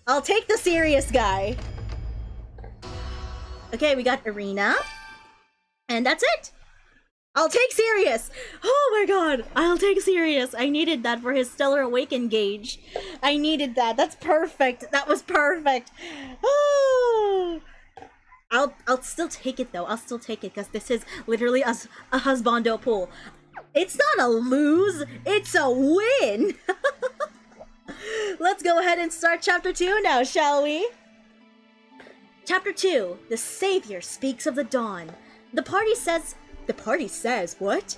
I'll take the serious guy. Okay, we got Arena. And that's it! I'll take Sirius! Oh my god! I'll take Sirius! I needed that for his Stellar Awaken gauge. I needed that. That's perfect. That was perfect. Oh! I'll still take it though. I'll still take it because this is literally a husbando pull. It's not a lose, it's a win! Let's go ahead and start chapter 2 now, shall we? Chapter 2, The Savior Speaks of the Dawn. The party says, what?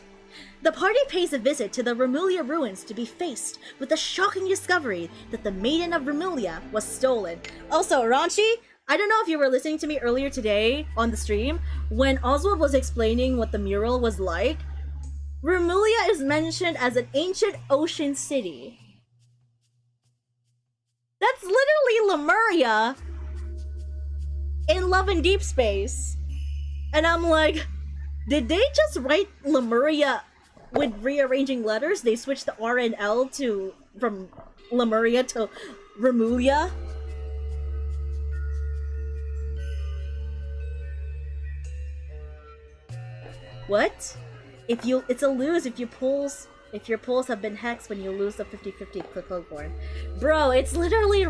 The party pays a visit to the Remulia ruins to be faced with the shocking discovery that the Maiden of Remulia was stolen. Also, Ranchi, I don't know if you were listening to me earlier today on the stream, when Oswald was explaining what the mural was like, Remulia is mentioned as an ancient ocean city. That's literally Lemuria in Love and Deep Space. And I'm like, did they just write Lemuria with rearranging letters? They switched the R and L from Lemuria to Remulia? What? It's a lose if your pulls have been hexed when you lose the 50-50 click board. Bro, it's literally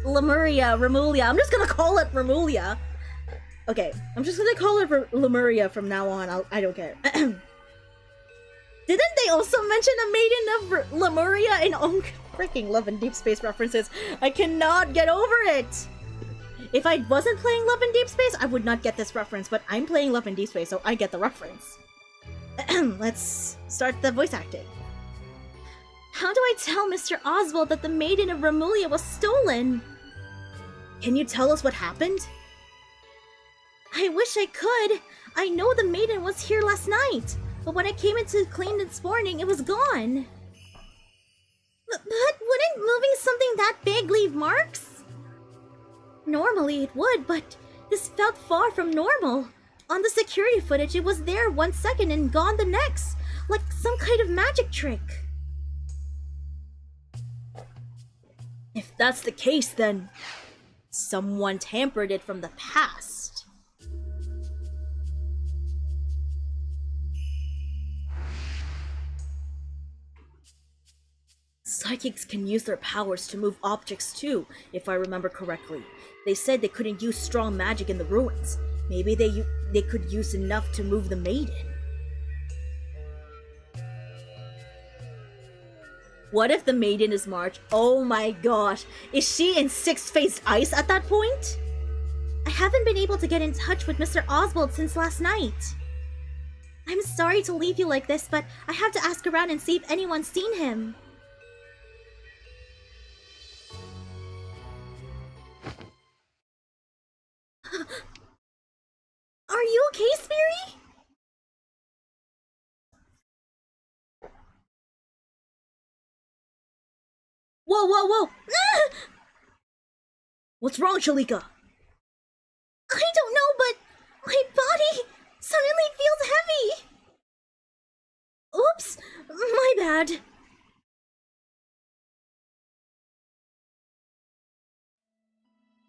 Lemuria. I'm just gonna call it Remulia. Okay, I'm just gonna call it Lemuria from now on. I don't care. Didn't they also mention a Maiden of Lemuria in freaking Love and Deep Space references? I cannot get over it! If I wasn't playing Love and Deep Space, I would not get this reference, but I'm playing Love and Deep Space, so I get the reference. Let's start the voice acting. How do I tell Mr. Oswald that the Maiden of Remulia was stolen? Can you tell us what happened? I wish I could. I know the Maiden was here last night, but when I came in to clean this morning, it was gone. But wouldn't moving something that big leave marks? Normally it would, but this felt far from normal. On the security footage, it was there 1 second and gone the next, like some kind of magic trick. If that's the case, then someone tampered it from the past. Psychics can use their powers to move objects too, if I remember correctly. They said they couldn't use strong magic in the ruins. Maybe they could use enough to move the Maiden. What if the Maiden is March? Oh my gosh, is she in 6-phase ice at that point? I haven't been able to get in touch with Mr. Oswald since last night. I'm sorry to leave you like this, but I have to ask around and see if anyone's seen him. Are you okay, Speary? Whoa! Ah! What's wrong, Shalika? I don't know, but my body suddenly feels heavy. Oops, my bad.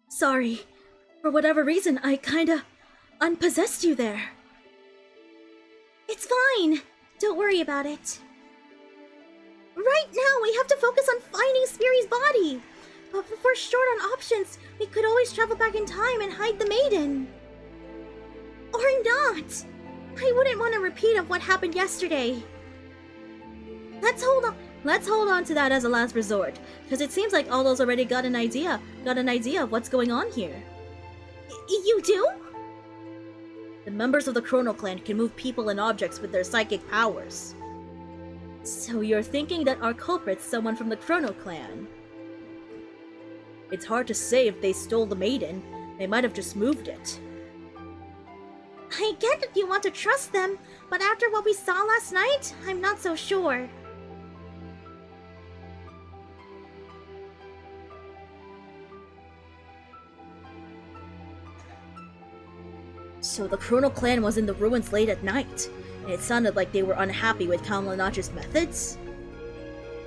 Sorry. For whatever reason, I kinda unpossessed you there. It's fine. Don't worry about it. Right now, we have to focus on finding Spiri's body. But if we're short on options, we could always travel back in time and hide the maiden. Or not. I wouldn't want a repeat of what happened yesterday. Let's hold on to that as a last resort, because it seems like Aldo's already got an idea of what's going on here. You do? The members of the Chrono Clan can move people and objects with their psychic powers. So you're thinking that our culprit's someone from the Chrono Clan? It's hard to say if they stole the maiden. They might have just moved it. I get that you want to trust them, but after what we saw last night, I'm not so sure. So the Chrono Clan was in the ruins late at night, and it sounded like they were unhappy with Kamlanache's methods?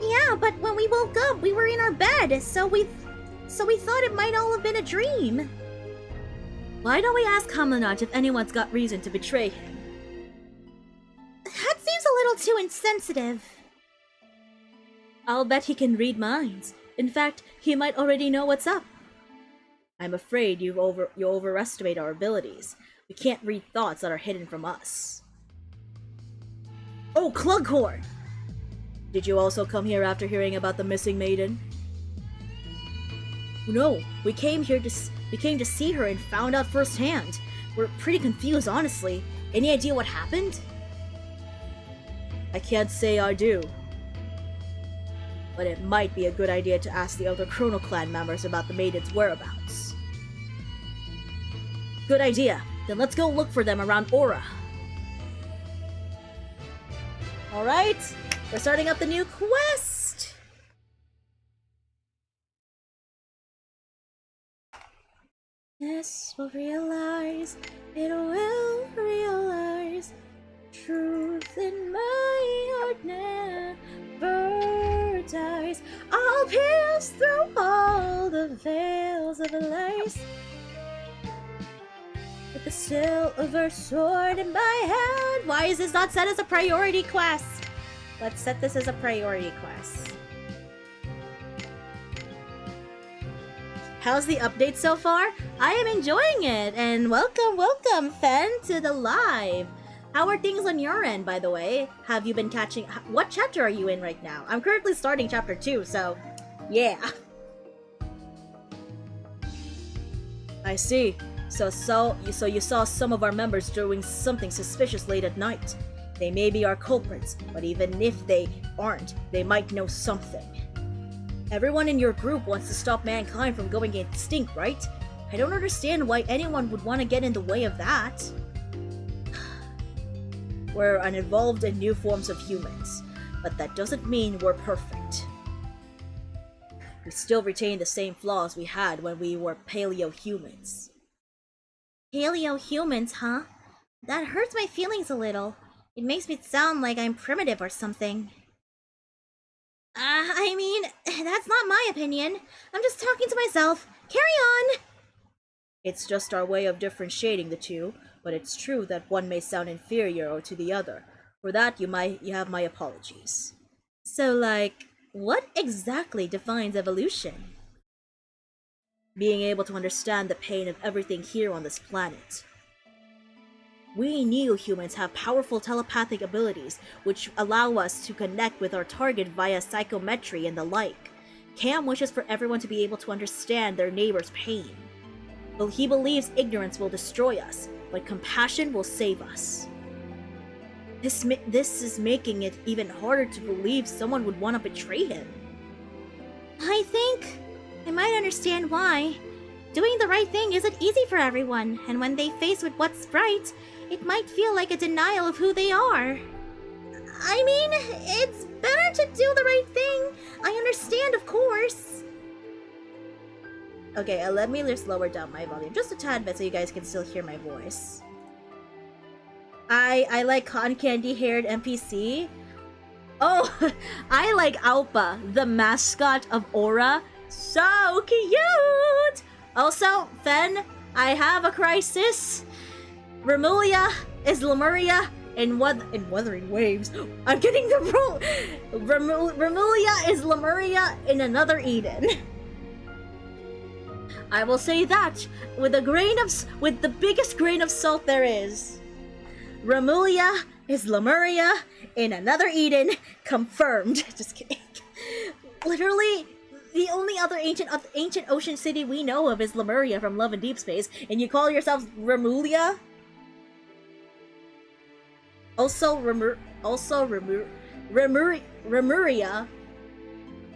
Yeah, but when we woke up, we were in our bed, so we thought it might all have been a dream. Why don't we ask Kamlanache if anyone's got reason to betray him? That seems a little too insensitive. I'll bet he can read minds. In fact, he might already know what's up. I'm afraid you overestimate our abilities. We can't read thoughts that are hidden from us. Oh, Clughorn! Did you also come here after hearing about the missing maiden? No, we came to see her and found out firsthand. We're pretty confused, honestly. Any idea what happened? I can't say I do. But it might be a good idea to ask the other Chrono Clan members about the maiden's whereabouts. Good idea. Then let's go look for them around Aura. Alright, we're starting up the new quest! This will realize, it will realize, truth in my heart never dies. I'll pierce through all the veils of lies with the silver sword in my hand. Why is this not set as a priority quest? Let's set this as a priority quest. How's the update so far? I am enjoying it, and welcome, Fen, to the live. How are things on your end, by the way? Have you been catching... What chapter are you in right now? I'm currently starting chapter 2, so... yeah. I see. So you saw some of our members doing something suspicious late at night. They may be our culprits, but even if they aren't, they might know something. Everyone in your group wants to stop mankind from going extinct, right? I don't understand why anyone would want to get in the way of that. We're unevolved and new forms of humans, but that doesn't mean we're perfect. We still retain the same flaws we had when we were paleo-humans. Paleo-humans, huh? That hurts my feelings a little. It makes me sound like I'm primitive or something. I mean, that's not my opinion. I'm just talking to myself. Carry on! It's just our way of differentiating the two, but it's true that one may sound inferior to the other. For that, you have my apologies. So, like, what exactly defines evolution? Being able to understand the pain of everything here on this planet. We neo-humans have powerful telepathic abilities, which allow us to connect with our target via psychometry and the like. Cam wishes for everyone to be able to understand their neighbor's pain. Though he believes ignorance will destroy us, but compassion will save us. This is making it even harder to believe someone would want to betray him. I think I might understand why. Doing the right thing isn't easy for everyone, and when they face with what's right, it might feel like a denial of who they are. I mean, it's better to do the right thing. I understand, of course. Okay, let me just lower down my volume just a tad bit so you guys can still hear my voice. I like cotton candy haired NPC. Oh, I like Alpa, the mascot of Aura. So cute! Also, Fen, I have a crisis. Remulia is Lemuria in Wuthering Waves. I'm getting the rule. Remulia is Lemuria in another Eden. I will say that with the biggest grain of salt there is. Remulia is Lemuria in another Eden, confirmed. Just kidding. Literally, the only other ancient ocean city we know of is Lemuria from Love and Deep Space, and you call yourselves Remulia? Remuria.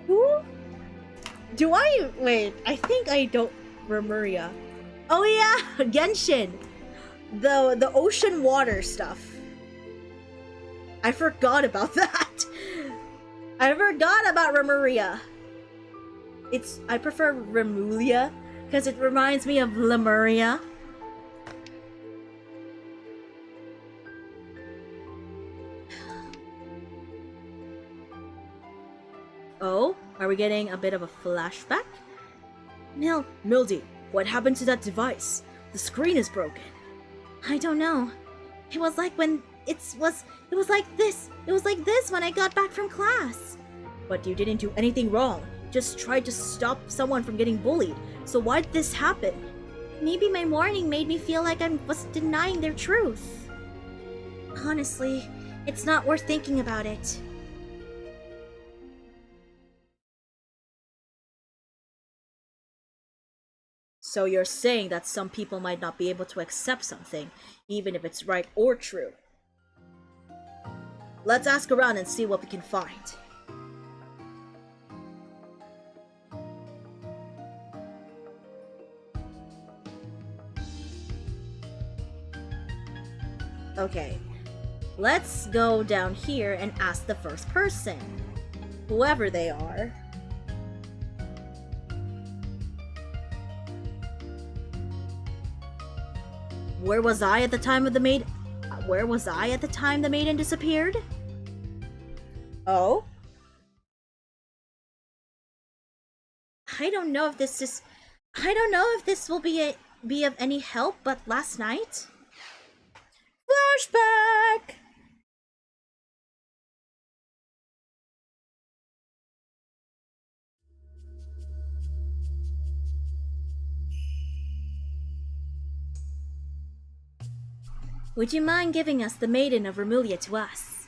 Who? Wait, I think I don't... Remuria. Oh yeah, Genshin. The ocean water stuff. I forgot about that. I forgot about Remuria. I prefer Remulia because it reminds me of Lemuria. Oh, are we getting a bit of a flashback? Mildy, what happened to that device? The screen is broken. I don't know. It was like this when I got back from class. But you didn't do anything wrong. Just tried to stop someone from getting bullied. So why did this happen? Maybe my warning made me feel like I was denying their truth. Honestly, it's not worth thinking about it. So you're saying that some people might not be able to accept something, even if it's right or true. Let's ask around and see what we can find. Okay, let's go down here and ask the first person, whoever they are. Where was I at the time the maiden disappeared? Oh? I don't know if this will be of any help, but last night... Flashback! Would you mind giving us the Maiden of Remulia to us?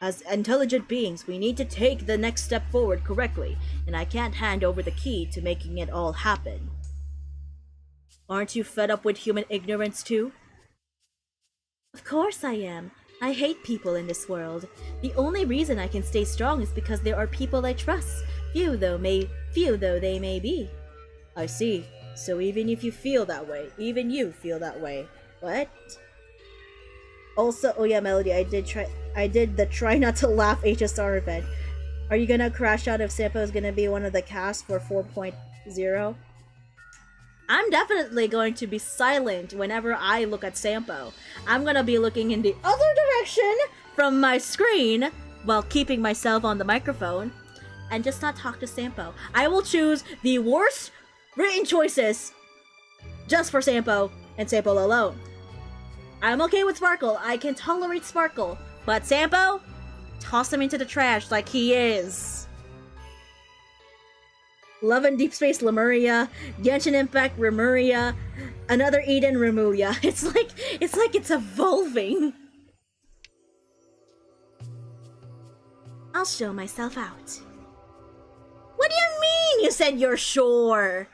As intelligent beings, we need to take the next step forward correctly, and I can't hand over the key to making it all happen. Aren't you fed up with human ignorance too? Of course I am. I hate people in this world. The only reason I can stay strong is because there are people I trust, few though they may be. I see. So even if you feel that way, even you feel that way. What? Also, oh yeah, Melody, I did the try not to laugh HSR event. Are you gonna crash out if Sampo is gonna be one of the cast for 4.0? I'm definitely going to be silent whenever I look at Sampo. I'm gonna be looking in the other direction from my screen while keeping myself on the microphone and just not talk to Sampo. I will choose the worst written choices just for Sampo and Sampo alone. I'm okay with Sparkle. I can tolerate Sparkle. But Sampo? Toss him into the trash like he is. Love and Deep Space Lemuria, Genshin Impact Remuria, another Eden Remulia. It's like it's evolving. I'll show myself out. What do you mean you said you're sure?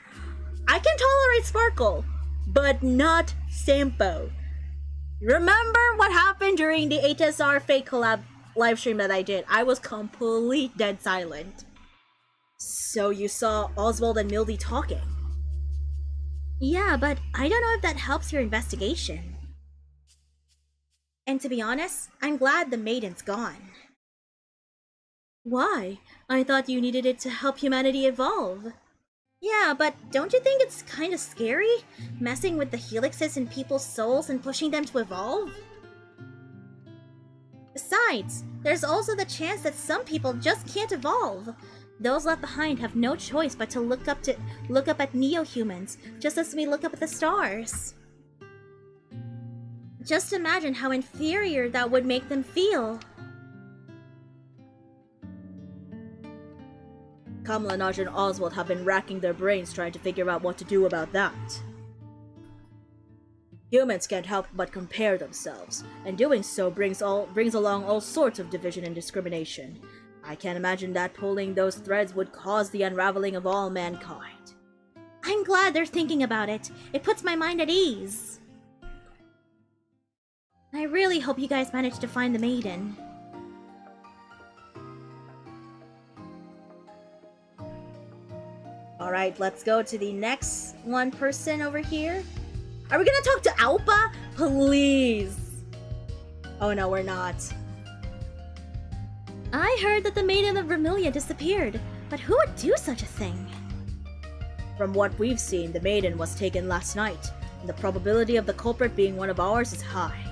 I can tolerate Sparkle, but not Sampo. Remember what happened during the HSR fake collab livestream that I did? I was completely dead silent. So you saw Oswald and Mildy talking? Yeah, but I don't know if that helps your investigation. And to be honest, I'm glad the Maiden's gone. Why? I thought you needed it to help humanity evolve. Yeah, but don't you think it's kind of scary? Messing with the helixes in people's souls and pushing them to evolve? Besides, there's also the chance that some people just can't evolve. Those left behind have no choice but to look up at neo-humans, just as we look up at the stars. Just imagine how inferior that would make them feel. Kamlanaj and Oswald have been racking their brains trying to figure out what to do about that. Humans can't help but compare themselves, and doing so brings along all sorts of division and discrimination. I can't imagine that pulling those threads would cause the unraveling of all mankind. I'm glad they're thinking about it. It puts my mind at ease. I really hope you guys manage to find the maiden. Alright, let's go to the next one person over here. Are we gonna talk to Alpa? Please! Oh no, we're not. I heard that the Maiden of Vermilia disappeared, but who would do such a thing? From what we've seen, the Maiden was taken last night, and the probability of the culprit being one of ours is high.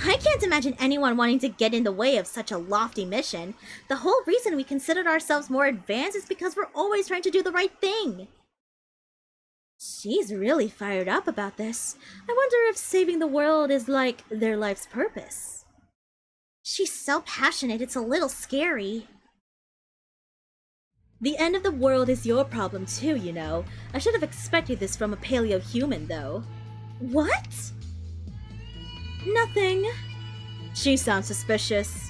I can't imagine anyone wanting to get in the way of such a lofty mission. The whole reason we considered ourselves more advanced is because we're always trying to do the right thing. She's really fired up about this. I wonder if saving the world is like their life's purpose. She's so passionate, it's a little scary. The end of the world is your problem too, you know. I should have expected this from a paleo-human, though. What? Nothing. She sounds suspicious.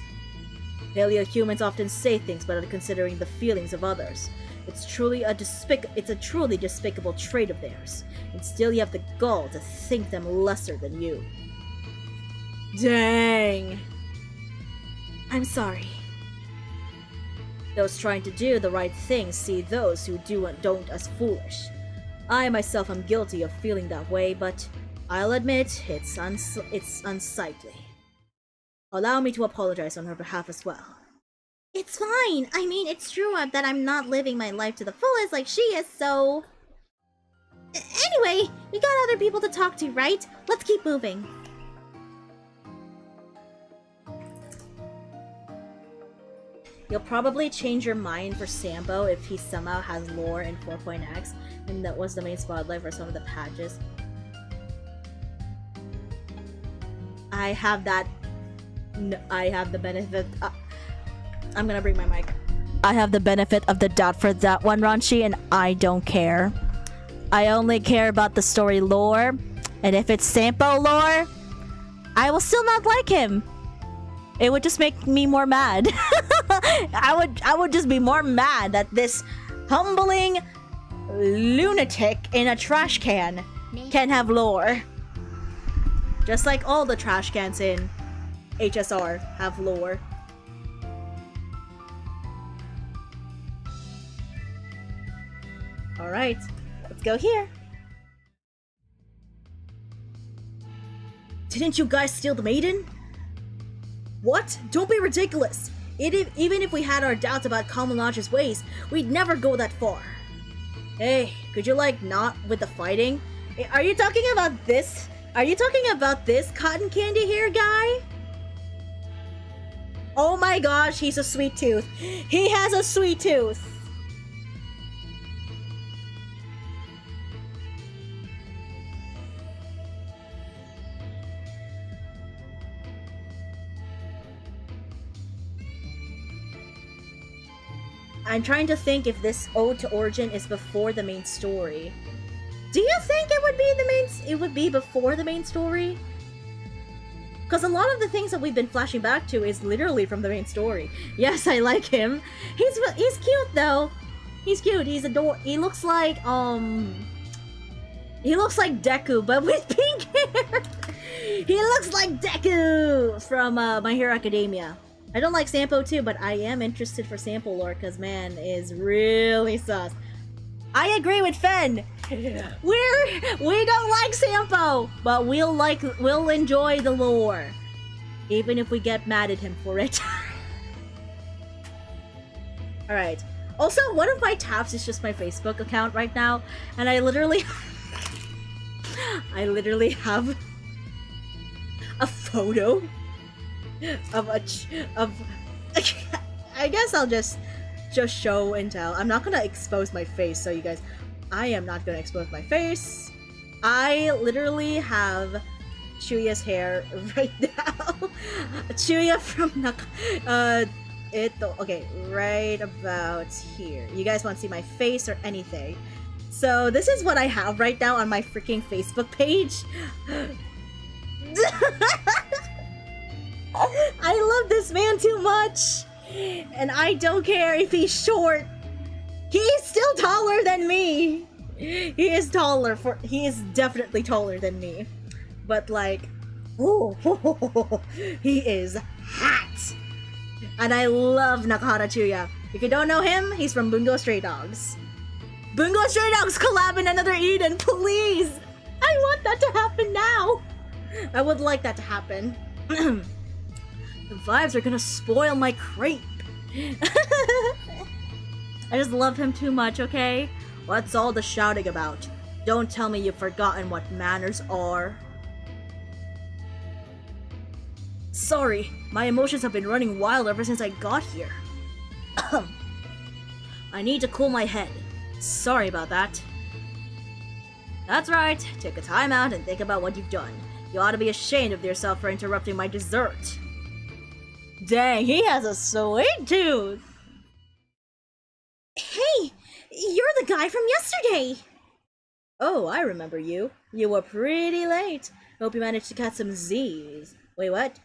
Paleo-humans often say things without considering the feelings of others. It's a truly despicable trait of theirs, and still you have the gall to think them lesser than you. Dang. I'm sorry. Those trying to do the right thing see those who do and don't as foolish. I myself am guilty of feeling that way, but I'll admit it's unsightly. Allow me to apologize on her behalf as well. It's fine. I mean, it's true that I'm not living my life to the fullest like she is, so... Anyway, we got other people to talk to, right? Let's keep moving. You'll probably change your mind for Sambo if he somehow has lore in 4.x, and that was the main spotlight for some of the patches. I have the benefit... I'm gonna bring my mic. I have the benefit of the doubt for that one, Ranchi, and I don't care. I only care about the story lore, and if it's Sampo lore, I will still not like him. It would just make me more mad. I would just be more mad that this humbling lunatic in a trash can can have lore. Just like all the trash cans in HSR have lore. Alright, let's go here. Didn't you guys steal the maiden? What? Don't be ridiculous! Even if we had our doubts about Kamalaj's ways, we'd never go that far. Hey, could you like not with the fighting? Are you talking about this? Are you talking about this cotton candy hair guy? Oh my gosh, he's a sweet tooth. He has a sweet tooth. I'm trying to think if this ode to Origin is before the main story. Do you think it would be before the main story? Because a lot of the things that we've been flashing back to is literally from the main story. Yes, I like him. He's cute though. He's cute. He looks like Deku, but with pink hair. He looks like Deku from My Hero Academia. I don't like Sampo too, but I am interested for Sampo lore because man is really sus. I agree with Fen. We don't like Sampo, but we'll enjoy the lore, even if we get mad at him for it. All right. Also, one of my tabs is just my Facebook account right now, and I literally have a photo of I guess I'll just show and tell. I'm not gonna expose my face, so you guys, I am not gonna expose my face. I literally have Chuya's hair right now. Chuya from okay, right about here. You guys want to see my face or anything? So this is what I have right now on my freaking Facebook page. I love this man too much, and I don't care if he's short. He's still taller than me. He is definitely taller than me. But like, oh, he is hot. And I love Nakahara Chuya. If you don't know him, he's from Bungo Stray Dogs. Bungo Stray Dogs collab in another Eden, please! I want that to happen now! I would like that to happen. The vibes are gonna spoil my crepe. I just love him too much, okay? What's all the shouting about? Don't tell me you've forgotten what manners are. Sorry, my emotions have been running wild ever since I got here. I need to cool my head. Sorry about that. That's right, take a time out and think about what you've done. You ought to be ashamed of yourself for interrupting my dessert. Dang, he has a sweet tooth! Hey! You're the guy from yesterday! Oh, I remember you. You were pretty late. Hope you managed to catch some Z's. Wait, what?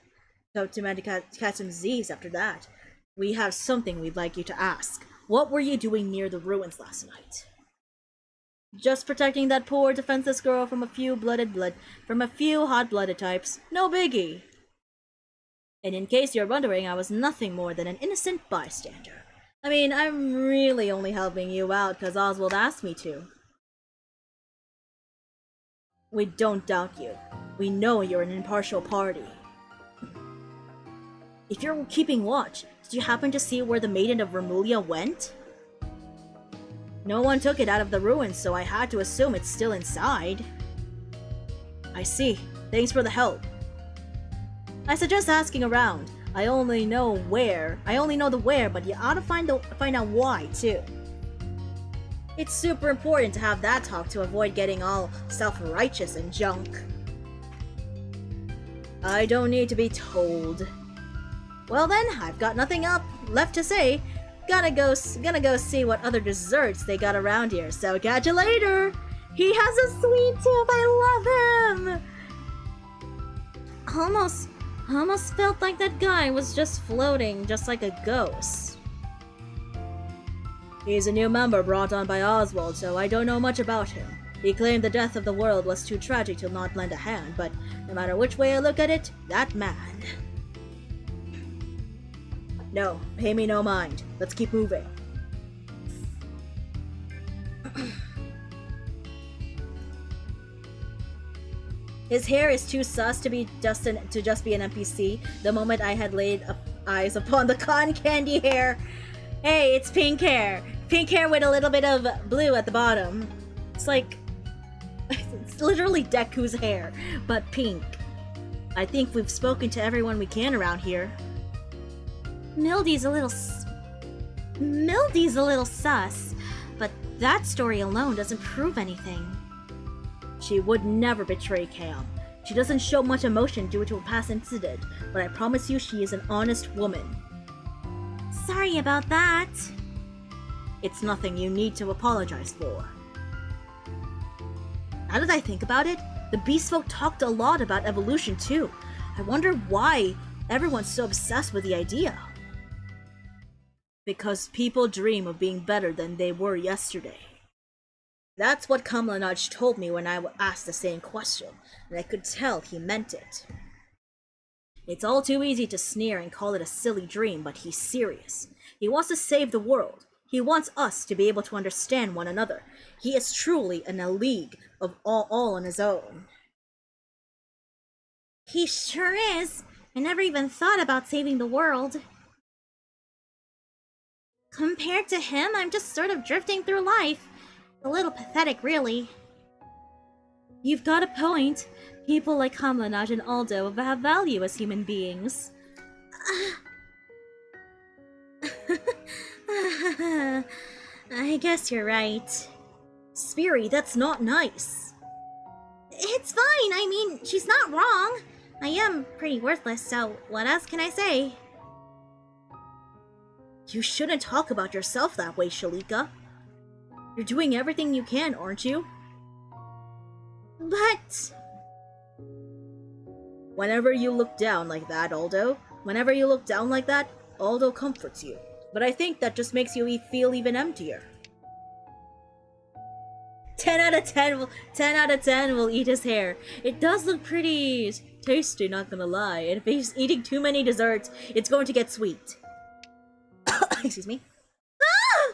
Hope you managed to catch some Z's after that. We have something we'd like you to ask. What were you doing near the ruins last night? Just protecting that poor defenseless girl from a few hot-blooded types. No biggie. And in case you're wondering, I was nothing more than an innocent bystander. I mean, I'm really only helping you out because Oswald asked me to. We don't doubt you. We know you're an impartial party. If you're keeping watch, did you happen to see where the Maiden of Vermulia went? No one took it out of the ruins, so I had to assume it's still inside. I see. Thanks for the help. I suggest asking around. I only know the where, but you ought to find out why, too. It's super important to have that talk to avoid getting all self-righteous and junk. I don't need to be told. Well then, I've got nothing left to say. Gonna go see what other desserts they got around here, so catch you later! He has a sweet tooth, I love him! Almost felt like that guy was just floating, just like a ghost. He's a new member brought on by Oswald, so I don't know much about him. He claimed the death of the world was too tragic to not lend a hand, but no matter which way I look at it, that man. No, pay me no mind. Let's keep moving. His hair is too sus to just be an NPC. The moment I had laid eyes upon the cotton candy hair. Hey, it's pink hair. Pink hair with a little bit of blue at the bottom. It's like... it's literally Deku's hair, but pink. I think we've spoken to everyone we can around here. Mildy's a little sus, but that story alone doesn't prove anything. She would never betray Cam. She doesn't show much emotion due to a past incident, but I promise you she is an honest woman. Sorry about that. It's nothing you need to apologize for. Now that I think about it, the Beast Folk talked a lot about evolution too. I wonder why everyone's so obsessed with the idea. Because people dream of being better than they were yesterday. That's what Kamlanaj told me when I asked the same question, and I could tell he meant it. It's all too easy to sneer and call it a silly dream, but he's serious. He wants to save the world. He wants us to be able to understand one another. He is truly in a league of all on his own. He sure is. I never even thought about saving the world. Compared to him, I'm just sort of drifting through life. A little pathetic, really. You've got a point. People like Kamlanaj and Aldo have value as human beings. I guess you're right. Spiri, that's not nice. It's It's fine. I mean, she's not wrong. I am pretty worthless, so what else can I say? You shouldn't talk about yourself that way, Shalika. You're doing everything you can, aren't you? But... Whenever you look down like that, Aldo comforts you. But I think that just makes you feel even emptier. 10 out of 10 will eat his hair. It does look pretty tasty, not gonna lie. And if he's eating too many desserts, it's going to get sweet. Excuse me. Ah!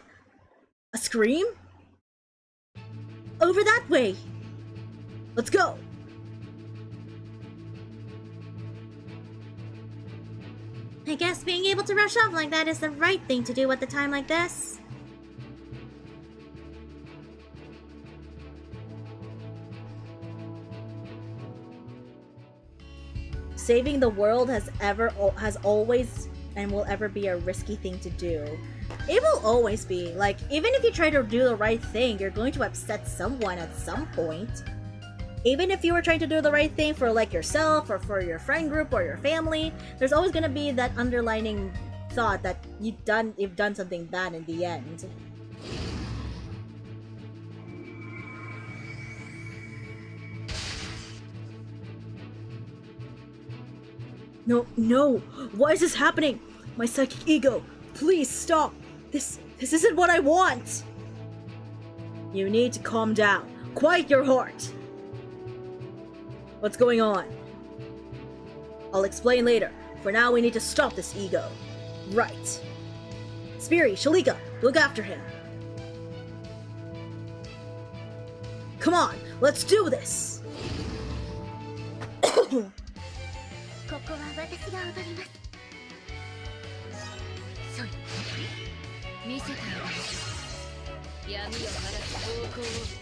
A scream? Over that way! Let's go! I guess being able to rush off like that is the right thing to do at a time like this. Saving the world has always and will ever be a risky thing to do. It will always be. Like, even if you try to do the right thing, you're going to upset someone at some point. Even if you were trying to do the right thing for like yourself or for your friend group or your family, there's always gonna be that underlining thought that you've done something bad in the end. No, why is this happening? My psychic ego, please stop. This isn't what I want. You need to calm down. Quiet your heart. What's going on? I'll explain later. For now, we need to stop this ego. Right. Spiri, Shalika, look after him. Come on, let's do this!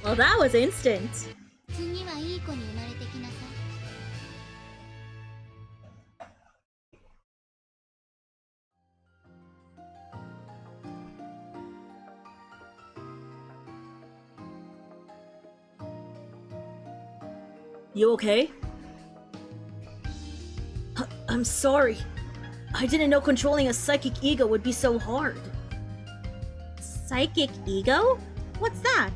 Well, that was instant. You okay? I'm sorry. I didn't know controlling a psychic ego would be so hard. Psychic ego? What's that?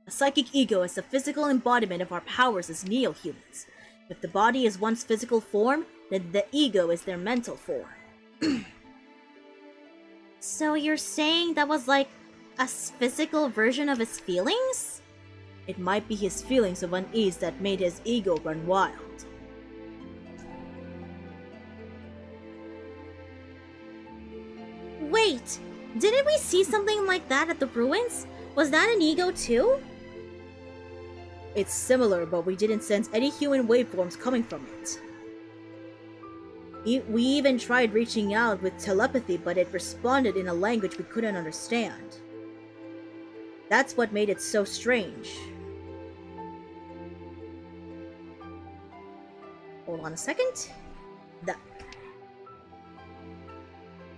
A psychic ego is the physical embodiment of our powers as neo-humans. If the body is one's physical form, then the ego is their mental form. So you're saying that was like a physical version of his feelings? It might be his feelings of unease that made his ego run wild. Wait, didn't we see something like that at the ruins? Was that an ego too? It's similar, but we didn't sense any human waveforms coming from it. We even tried reaching out with telepathy, but it responded in a language we couldn't understand. That's what made it so strange. Hold on a second.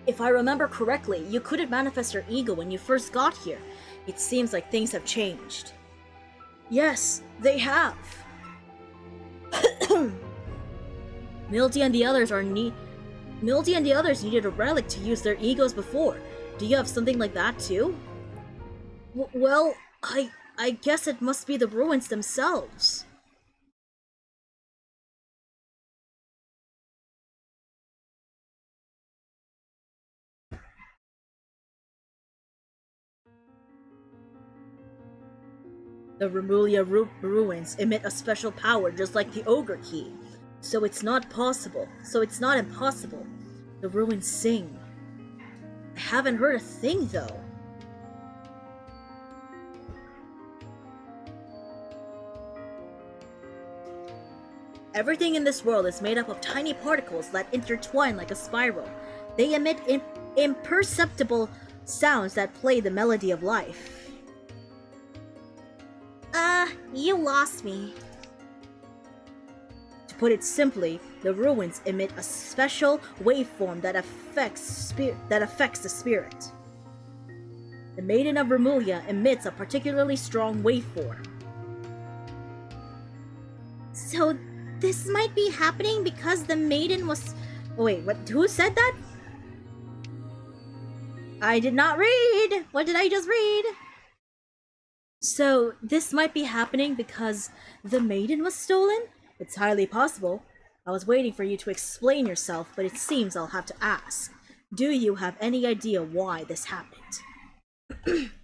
If I remember correctly, you couldn't manifest your ego when you first got here. It seems like things have changed. Yes, they have. Milty and the others needed a relic to use their egos before. Do you have something like that too? Well, I guess it must be the ruins themselves. The Remulia ruins emit a special power just like the Ogre Key. So it's not impossible. The ruins sing. I haven't heard a thing though. Everything in this world is made up of tiny particles that intertwine like a spiral. They emit imperceptible sounds that play the melody of life. You lost me. To put it simply, the ruins emit a special waveform that affects the spirit. The Maiden of Remulia emits a particularly strong waveform. So this might be happening because the maiden was... Wait, what? Who said that? I did not read! What did I just read? So, this might be happening because the maiden was stolen? It's highly possible. I was waiting for you to explain yourself, but it seems I'll have to ask. Do you have any idea why this happened?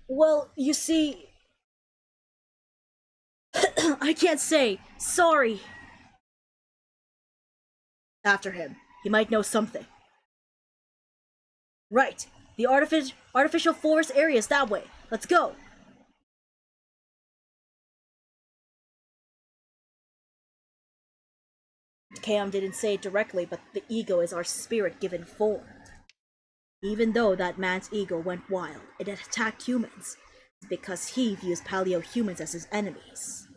Well, you see... I can't say. Sorry. After him. He might know something. Right. The artificial forest area is that way. Let's go. Cam didn't say it directly, but the ego is our spirit given form. Even though that man's ego went wild, it attacked humans. It's because he views paleo-humans as his enemies.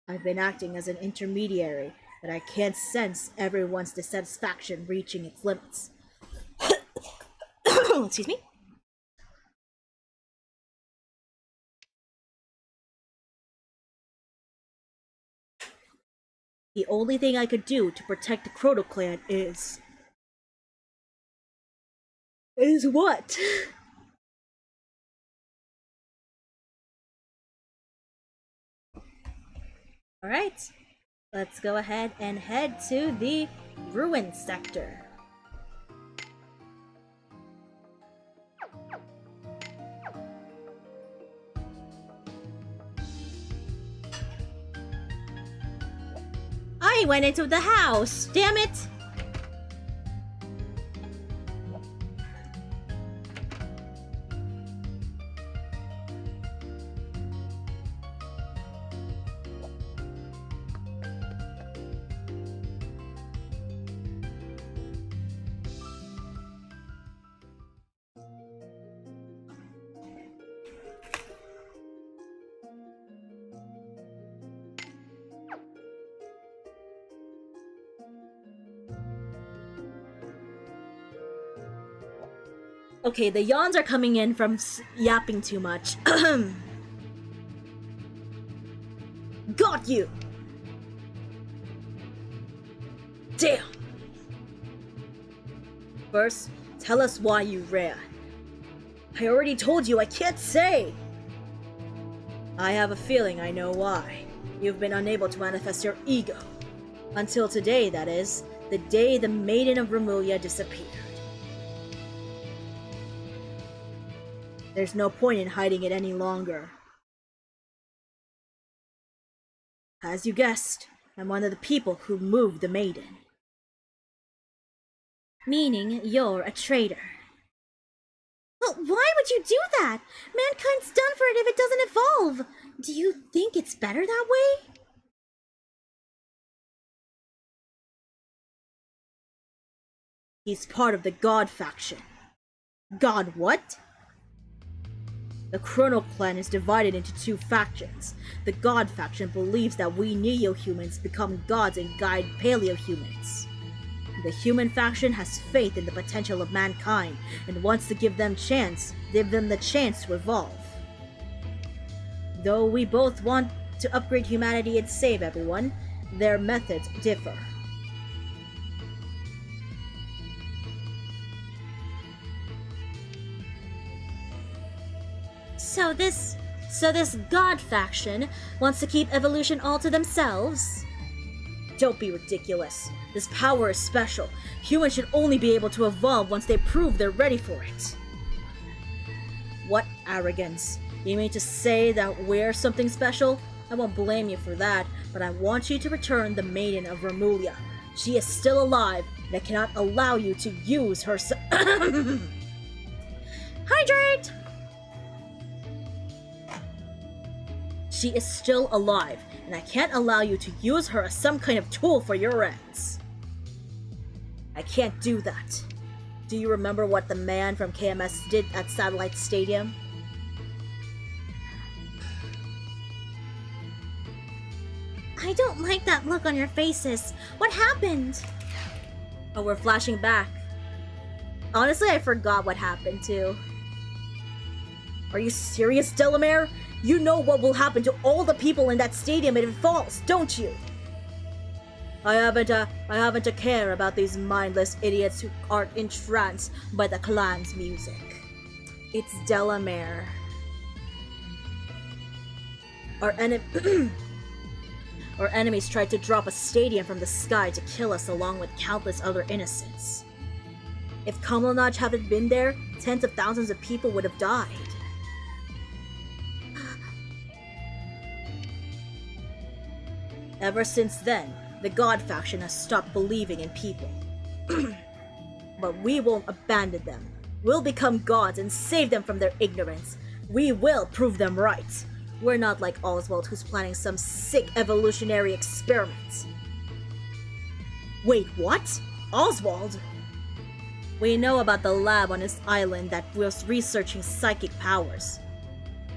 I've been acting as an intermediary, but I can't sense everyone's dissatisfaction reaching its limits. Excuse me? The only thing I could do to protect the Chrono Clan is... Is what? Alright, let's go ahead and head to the Ruins sector. I went into the house! Damn it! Okay, the yawns are coming in from yapping too much. Got you! Damn! First, tell us why you ran. I already told you I can't say! I have a feeling I know why. You've been unable to manifest your ego. Until today, that is, the day the Maiden of Remulia disappeared. There's no point in hiding it any longer. As you guessed, I'm one of the people who moved the Maiden. Meaning you're a traitor. Well, why would you do that? Mankind's done for it if it doesn't evolve. Do you think it's better that way? He's part of the God faction. God what? The Chrono Clan is divided into two factions. The God faction believes that we Neo-humans become gods and guide Paleo-humans. The human faction has faith in the potential of mankind and wants to give them the chance to evolve. Though we both want to upgrade humanity and save everyone, their methods differ. So this God faction wants to keep evolution all to themselves? Don't be ridiculous. This power is special. Humans should only be able to evolve once they prove they're ready for it. What arrogance. You mean to say that we're something special? I won't blame you for that, but I want you to return the Maiden of Remulia. She is still alive, and I cannot allow you to use her Hydrate! She is still alive, and I can't allow you to use her as some kind of tool for your ends. I can't do that. Do you remember what the man from KMS did at Satellite Stadium? I don't like that look on your faces. What happened? Oh, we're flashing back. Honestly, I forgot what happened too. Are you serious, Delamere? You know what will happen to all the people in that stadium if it falls, don't you? I haven't a care about these mindless idiots who are entranced by the clan's music. It's Delamere. Our enemies tried to drop a stadium from the sky to kill us along with countless other innocents. If Kamlanaj hadn't been there, tens of thousands of people would have died. Ever since then, the God faction has stopped believing in people. But we won't abandon them. We'll become gods and save them from their ignorance. We will prove them right. We're not like Oswald, who's planning some sick evolutionary experiment. Wait, what? Oswald? We know about the lab on his island that was researching psychic powers.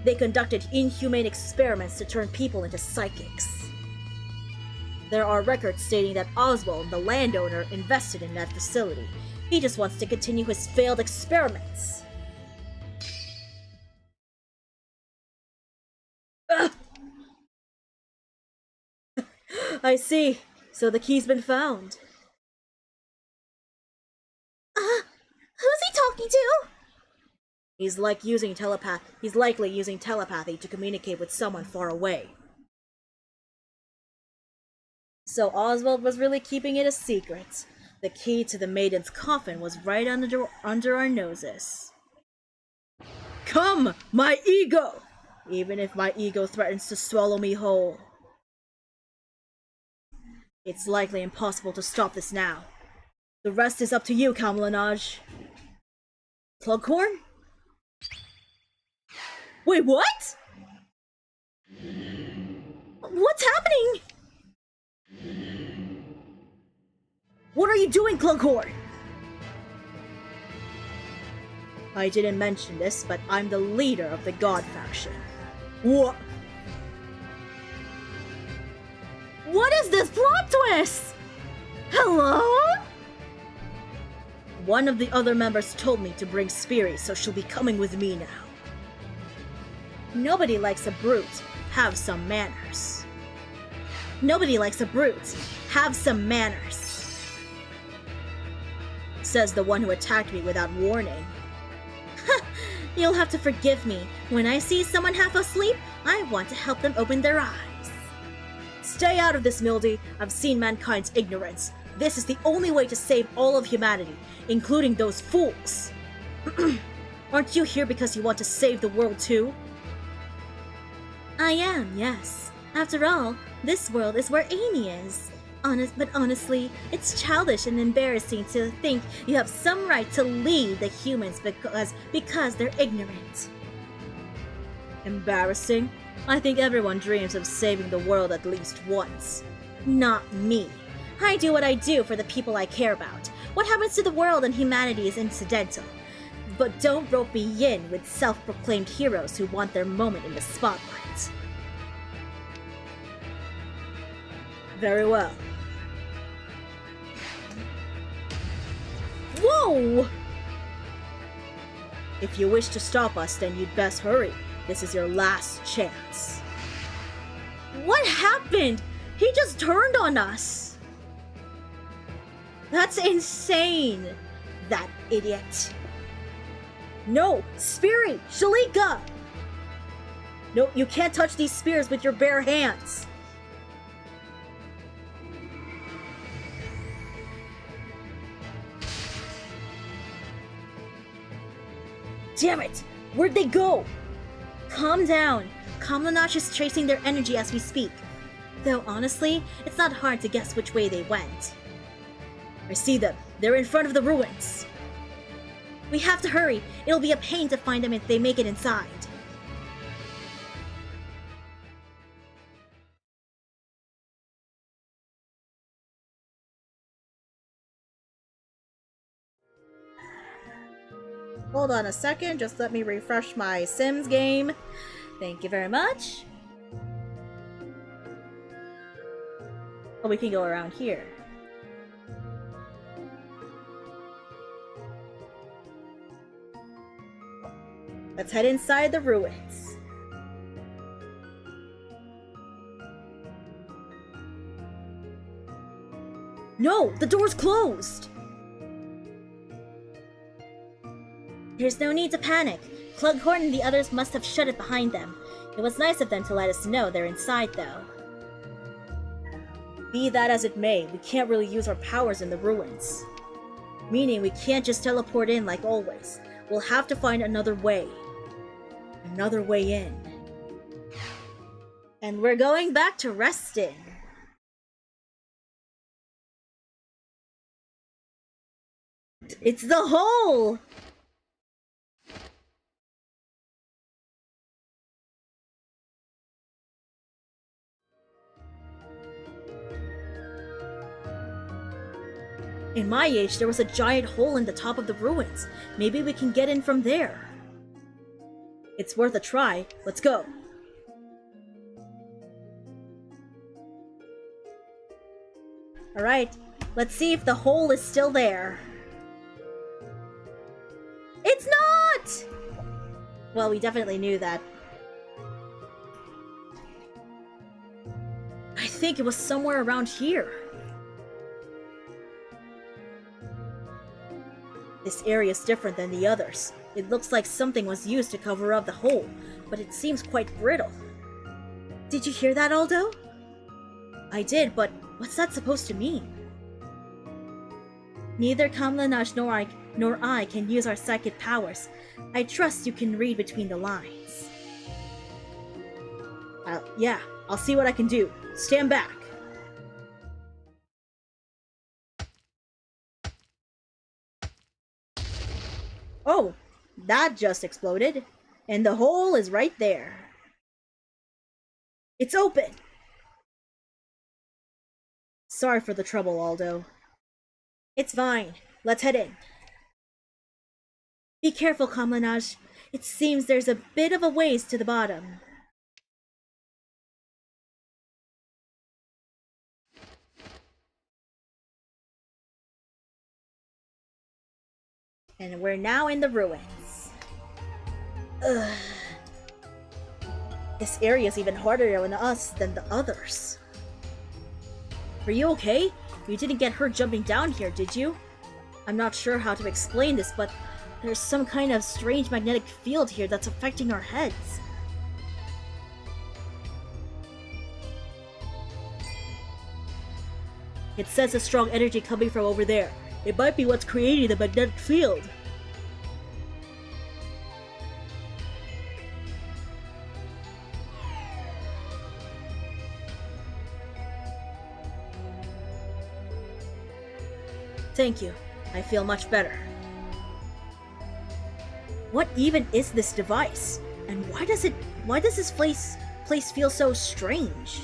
They conducted inhumane experiments to turn people into psychics. There are records stating that Oswald, the landowner, invested in that facility. He just wants to continue his failed experiments. I see. So the key's been found. Who's he talking to? He's likely using telepathy to communicate with someone far away. So Oswald was really keeping it a secret. The key to the maiden's coffin was right under our noses. Come, my ego! Even if my ego threatens to swallow me whole. It's likely impossible to stop this now. The rest is up to you, Kamlanaj. Plughorn? Wait, what? What's happening? What are you doing, Plughorn? I didn't mention this, but I'm the leader of the God faction. What? What is this plot twist? Hello? One of the other members told me to bring Spiri, so she'll be coming with me now. Nobody likes a brute. Have some manners. Nobody likes a brute. Have some manners. Says the one who attacked me without warning. You'll have to forgive me. When I see someone half asleep, I want to help them open their eyes. Stay out of this, Mildy. I've seen mankind's ignorance. This is the only way to save all of humanity, including those fools. Aren't you here because you want to save the world too? I am, yes. After all, this world is where Amy is. But honestly, it's childish and embarrassing to think you have some right to lead the humans because they're ignorant. Embarrassing? I think everyone dreams of saving the world at least once. Not me. I do what I do for the people I care about. What happens to the world and humanity is incidental. But don't rope me in with self-proclaimed heroes who want their moment in the spotlight. Very well. Whoa! If you wish to stop us, then you'd best hurry. This is your last chance. What happened? He just turned on us. That's insane. That idiot. No! Spiri! Shalika! No, you can't touch these spears with your bare hands. Damn it! Where'd they go? Calm down. Kamlanaj is tracing their energy as we speak. Though honestly, it's not hard to guess which way they went. I see them. They're in front of the ruins. We have to hurry. It'll be a pain to find them if they make it inside. Hold on a second, just let me refresh my Sims game. Thank you very much. Oh, we can go around here. Let's head inside the ruins. No, the door's closed! There's no need to panic. Clughorn and the others must have shut it behind them. It was nice of them to let us know they're inside, though. Be that as it may, we can't really use our powers in the ruins. Meaning we can't just teleport in like always. We'll have to find another way. Another way in. And we're going back to resting. It's the hole! In my age, there was a giant hole in the top of the ruins. Maybe we can get in from there. It's worth a try. Let's go. Alright, let's see if the hole is still there. It's not! Well, we definitely knew that. I think it was somewhere around here. This area is different than the others. It looks like something was used to cover up the hole, but it seems quite brittle. Did you hear that, Aldo? I did, but what's that supposed to mean? Neither Kamlanaj nor I can use our psychic powers. I trust you can read between the lines. Yeah, I'll see what I can do. Stand back. Oh, that just exploded. And the hole is right there. It's open! Sorry for the trouble, Aldo. It's fine. Let's head in. Be careful, Kamlanaj. It seems there's a bit of a ways to the bottom. And we're now in the ruins. Ugh. This area is even harder on us than the others. Are you okay? You didn't get hurt jumping down here, did you? I'm not sure how to explain this, but there's some kind of strange magnetic field here that's affecting our heads. It says a strong energy coming from over there. It might be what's creating the magnetic field. Thank you. I feel much better. What even is this device? And why does this place feel so strange?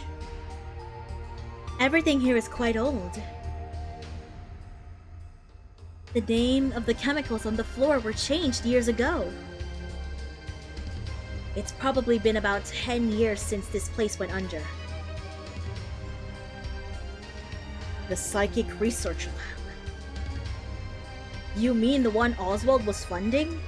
Everything here is quite old. The name of the chemicals on the floor were changed years ago. It's probably been about 10 years since this place went under. The Psychic Research Lab. You mean the one Oswald was funding?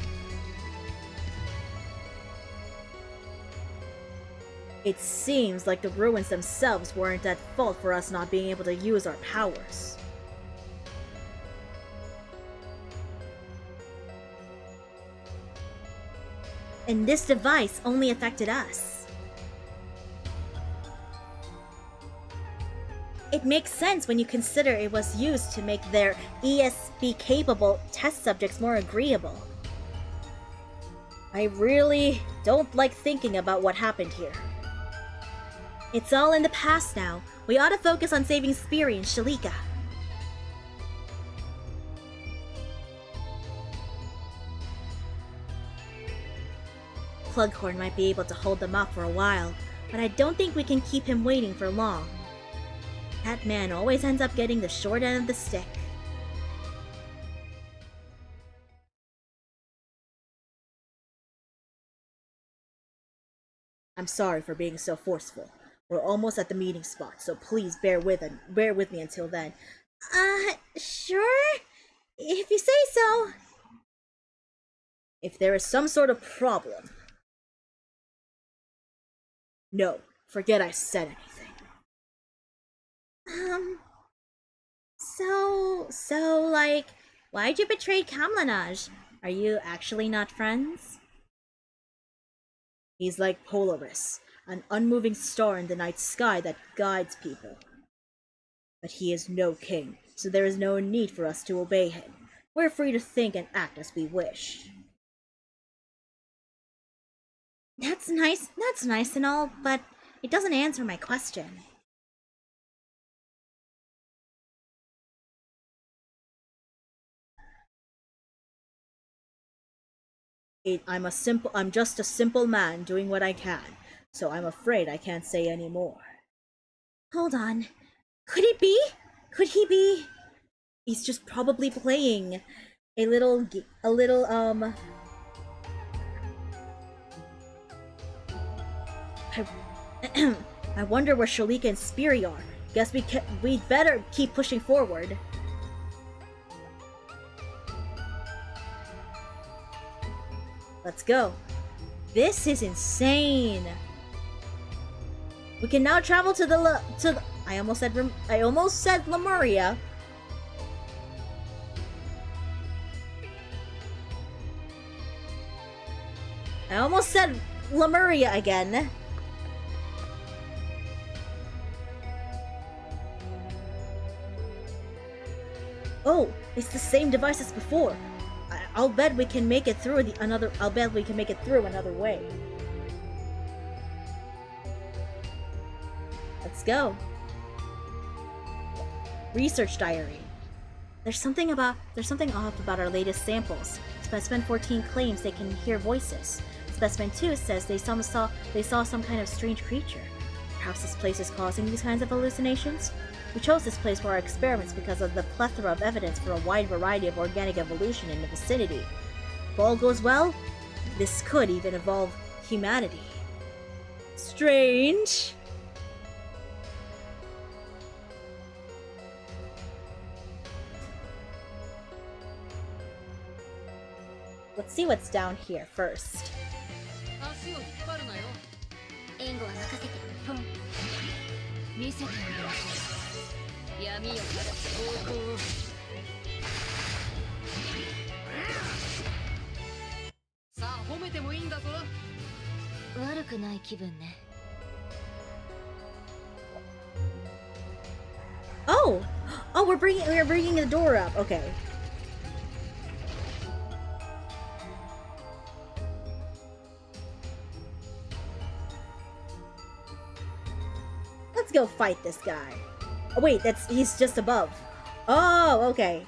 It seems like the ruins themselves weren't at fault for us not being able to use our powers. And this device only affected us. It makes sense when you consider it was used to make their ESP-capable test subjects more agreeable. I really don't like thinking about what happened here. It's all in the past now. We ought to focus on saving Spiri and Shalika. Clughorn might be able to hold them off for a while, but I don't think we can keep him waiting for long. That man always ends up getting the short end of the stick. I'm sorry for being so forceful. We're almost at the meeting spot, so please bear with me until then. Sure? If you say so. If there is some sort of problem... No, forget I said anything. Like, why'd you betray Kamlanaj? Are you actually not friends? He's like Polaris, an unmoving star in the night sky that guides people. But he is no king, so there is no need for us to obey him. We're free to think and act as we wish. That's nice and all, but it doesn't answer my question. I'm just a simple man doing what I can, so I'm afraid I can't say any more. Hold on. Could it be? Could he be? He's just probably playing a little I wonder where Shalika and Spiri are. Guess we'd better keep pushing forward. Let's go. This is insane. We can now travel to the I almost said Lemuria. I almost said Lemuria again. Oh, it's the same device as before. I'll bet we can make it through another way. Let's go. Research diary. There's something off about our latest samples. Specimen 14 claims they can hear voices. Specimen 2 says they saw some kind of strange creature. Perhaps this place is causing these kinds of hallucinations? We chose this place for our experiments because of the plethora of evidence for a wide variety of organic evolution in the vicinity. If all goes well, this could even evolve humanity. Strange. Let's see what's down here first. Oh, we're bringing the door up. Okay. Let's go fight this guy. Oh wait, he's just above. Oh, okay.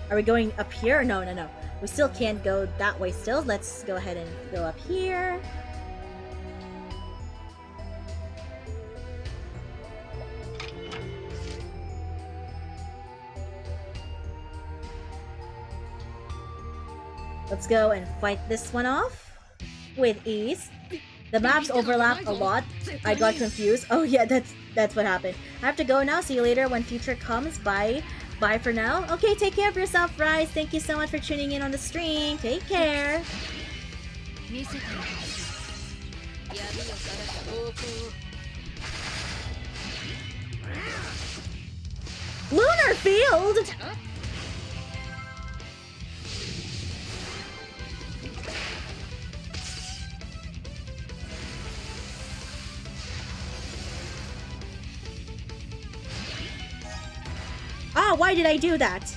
Are we going up here? No. We still can't go that way still. Let's go ahead and go up here. Let's go and fight this one off with ease. The maps overlap a lot. I got confused. Oh yeah, that's what happened. I have to go now. See you later when future comes. Bye. Bye for now. Okay, take care of yourself, Rise. Thank you so much for tuning in on the stream. Take care. Lunar Field! Ah, why did I do that?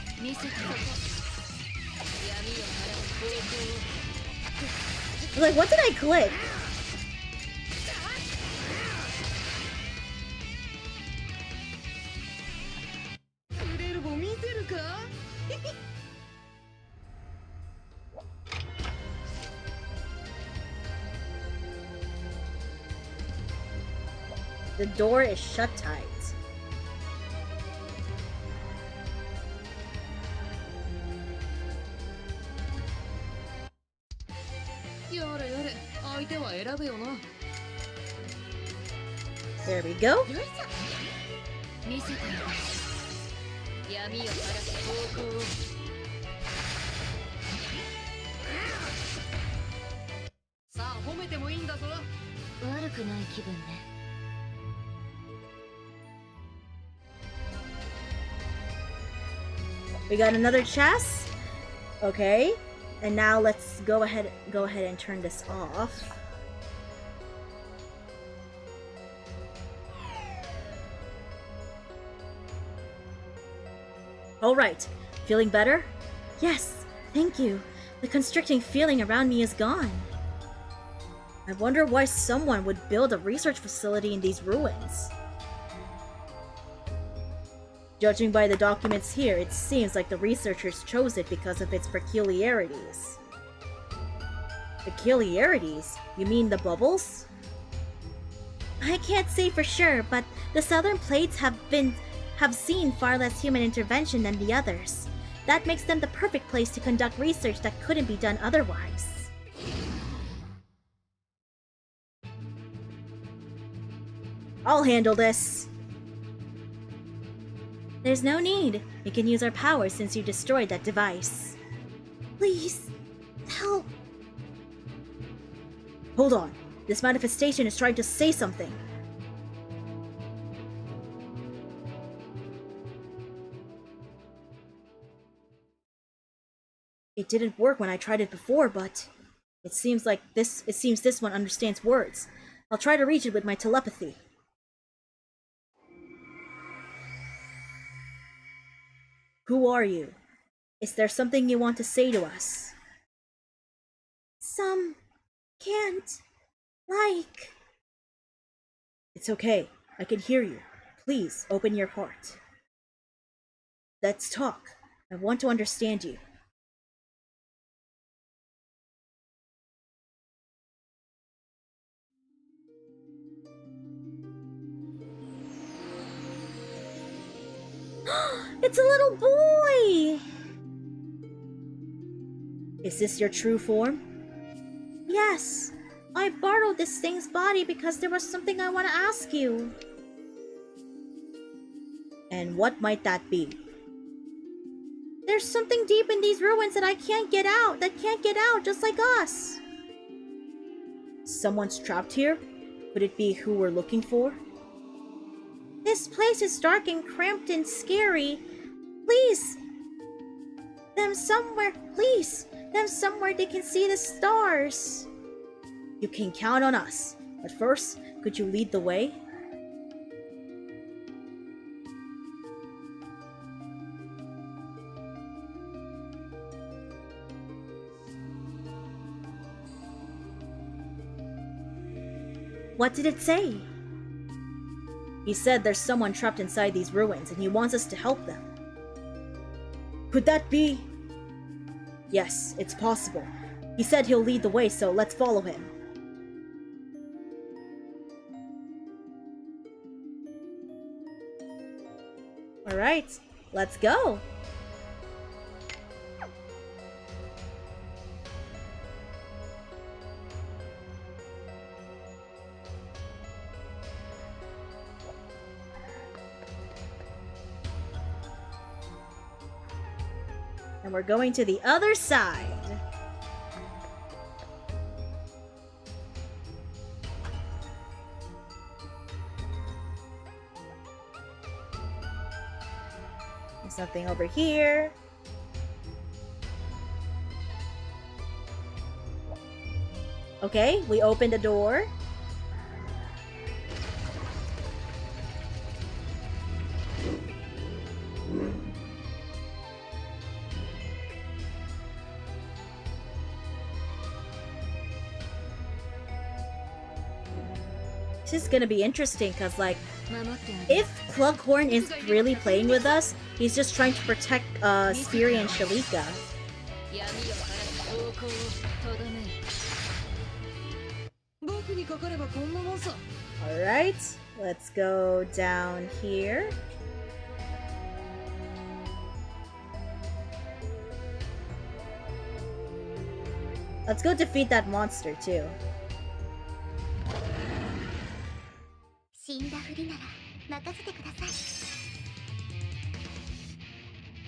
Like, what did I click? The door is shut tight. There we go. We got another chest. Okay. And now let's go ahead and turn this off. Alright, feeling better? Yes, thank you. The constricting feeling around me is gone. I wonder why someone would build a research facility in these ruins. Judging by the documents here, it seems like the researchers chose it because of its peculiarities. Peculiarities? You mean the bubbles? I can't say for sure, but the southern plates have seen far less human intervention than the others. That makes them the perfect place to conduct research that couldn't be done otherwise. I'll handle this. There's no need. We can use our power since you destroyed that device. Please, help. Hold on. This manifestation is trying to say something. It didn't work when I tried it before, but it seems this one understands words. I'll try to reach it with my telepathy. Who are you? Is there something you want to say to us? Some can't like. It's okay. I can hear you. Please open your heart. Let's talk. I want to understand you. It's a little boy! Is this your true form? Yes. I borrowed this thing's body because there was something I want to ask you. And what might that be? There's something deep in these ruins that can't get out, just like us. Someone's trapped here? Could it be who we're looking for? This place is dark and cramped and scary. Please! Them somewhere they can see the stars. You can count on us. But first, could you lead the way? What did it say? He said there's someone trapped inside these ruins and he wants us to help them. Could that be? Yes, it's possible. He said he'll lead the way, so let's follow him. Alright, let's go! And we're going to the other side. There's something over here. Okay, we opened the door. This is gonna be interesting because, like, If Clughorn is really playing with us, he's just trying to protect Spiri and Shalika. Alright, let's go down here. Let's go defeat that monster too.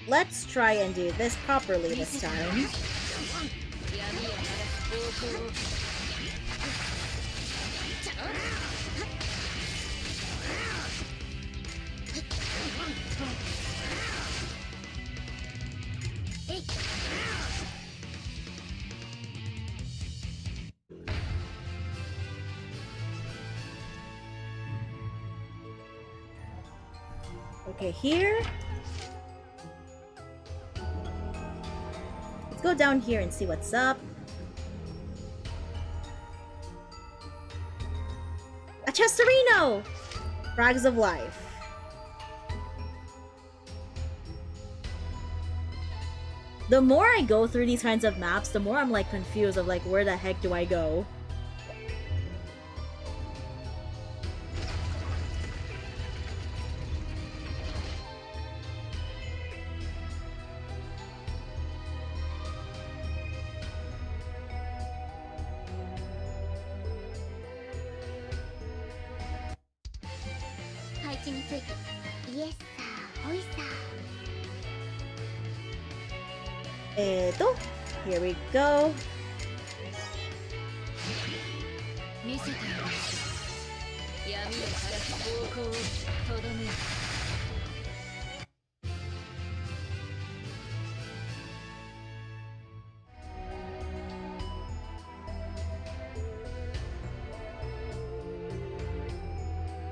Let's try and do this properly this time. Okay, here. Let's go down here and see what's up. A Chesterino! Frags of Life. The more I go through these kinds of maps, the more I'm like confused of like where the heck do I go? Here we go.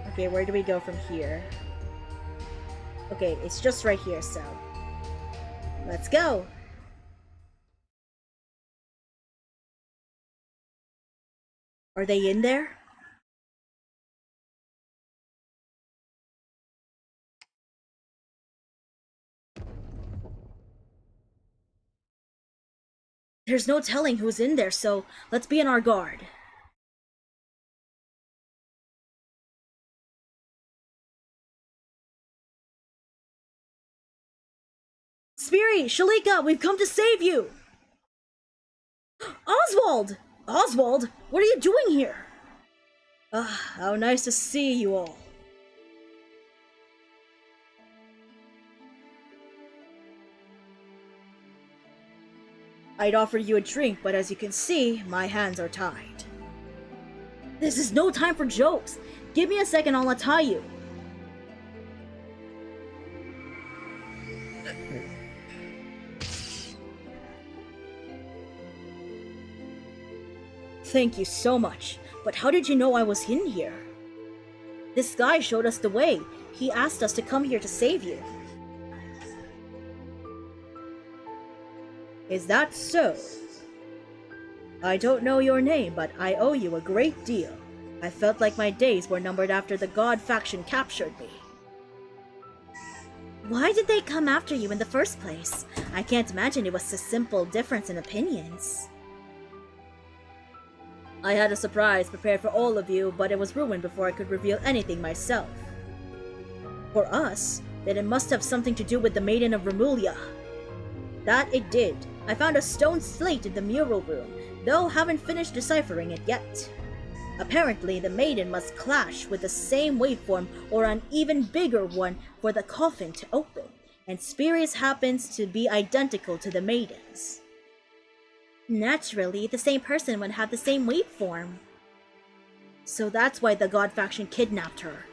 Okay, where do we go from here? Okay, it's just right here, so let's go! Are they in there? There's no telling who's in there, so let's be on our guard. Spiri, Shalika, we've come to save you! Oswald! Oswald, what are you doing here? Ah, how nice to see you all. I'd offer you a drink, but as you can see, my hands are tied. This is no time for jokes. Give me a second, I'll untie you. Thank you so much, but how did you know I was in here? This guy showed us the way. He asked us to come here to save you. Is that so? I don't know your name, but I owe you a great deal. I felt like my days were numbered after the God faction captured me. Why did they come after you in the first place? I can't imagine it was a simple difference in opinions. I had a surprise prepared for all of you, but it was ruined before I could reveal anything myself. For us, then it must have something to do with the Maiden of Remulia. That it did. I found a stone slate in the Mural room, though haven't finished deciphering it yet. Apparently, the Maiden must clash with the same waveform or an even bigger one for the coffin to open, and Spiri's happens to be identical to the Maiden's. Naturally, the same person would have the same waveform. So that's why the God faction kidnapped her.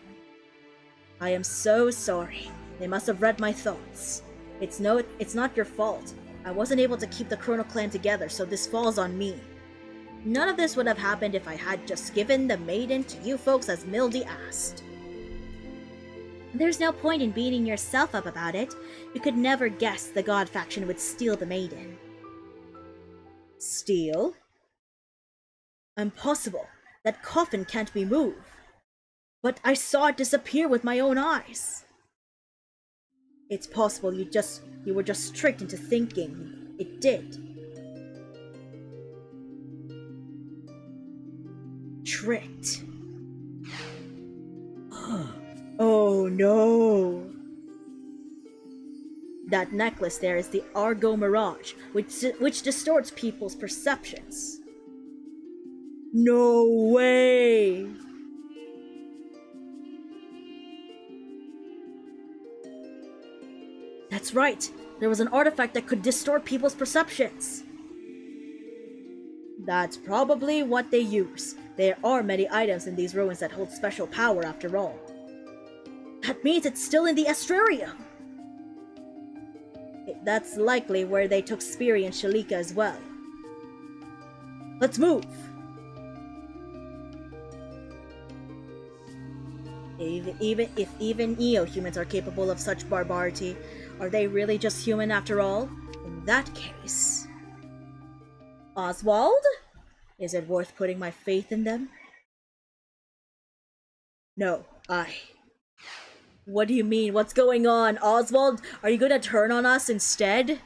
I am so sorry. They must have read my thoughts. It's not your fault. I wasn't able to keep the Chrono Clan together, so this falls on me. None of this would have happened if I had just given the Maiden to you folks as Mildy asked. There's no point in beating yourself up about it. You could never guess the God faction would steal the Maiden. Steal? Impossible. That coffin can't be moved. But I saw it disappear with my own eyes. It's possible you were just tricked into thinking it did. Tricked. Oh no. That necklace there is the Argo Mirage, which distorts people's perceptions. No way! That's right, there was an artifact that could distort people's perceptions. That's probably what they use. There are many items in these ruins that hold special power after all. That means it's still in the Astrarium! That's likely where they took Spiri and Shalika as well. Let's move! If even EO humans are capable of such barbarity, are they really just human after all? In that case... Oswald? Is it worth putting my faith in them? No, What do you mean? What's going on? Oswald, are you gonna turn on us instead?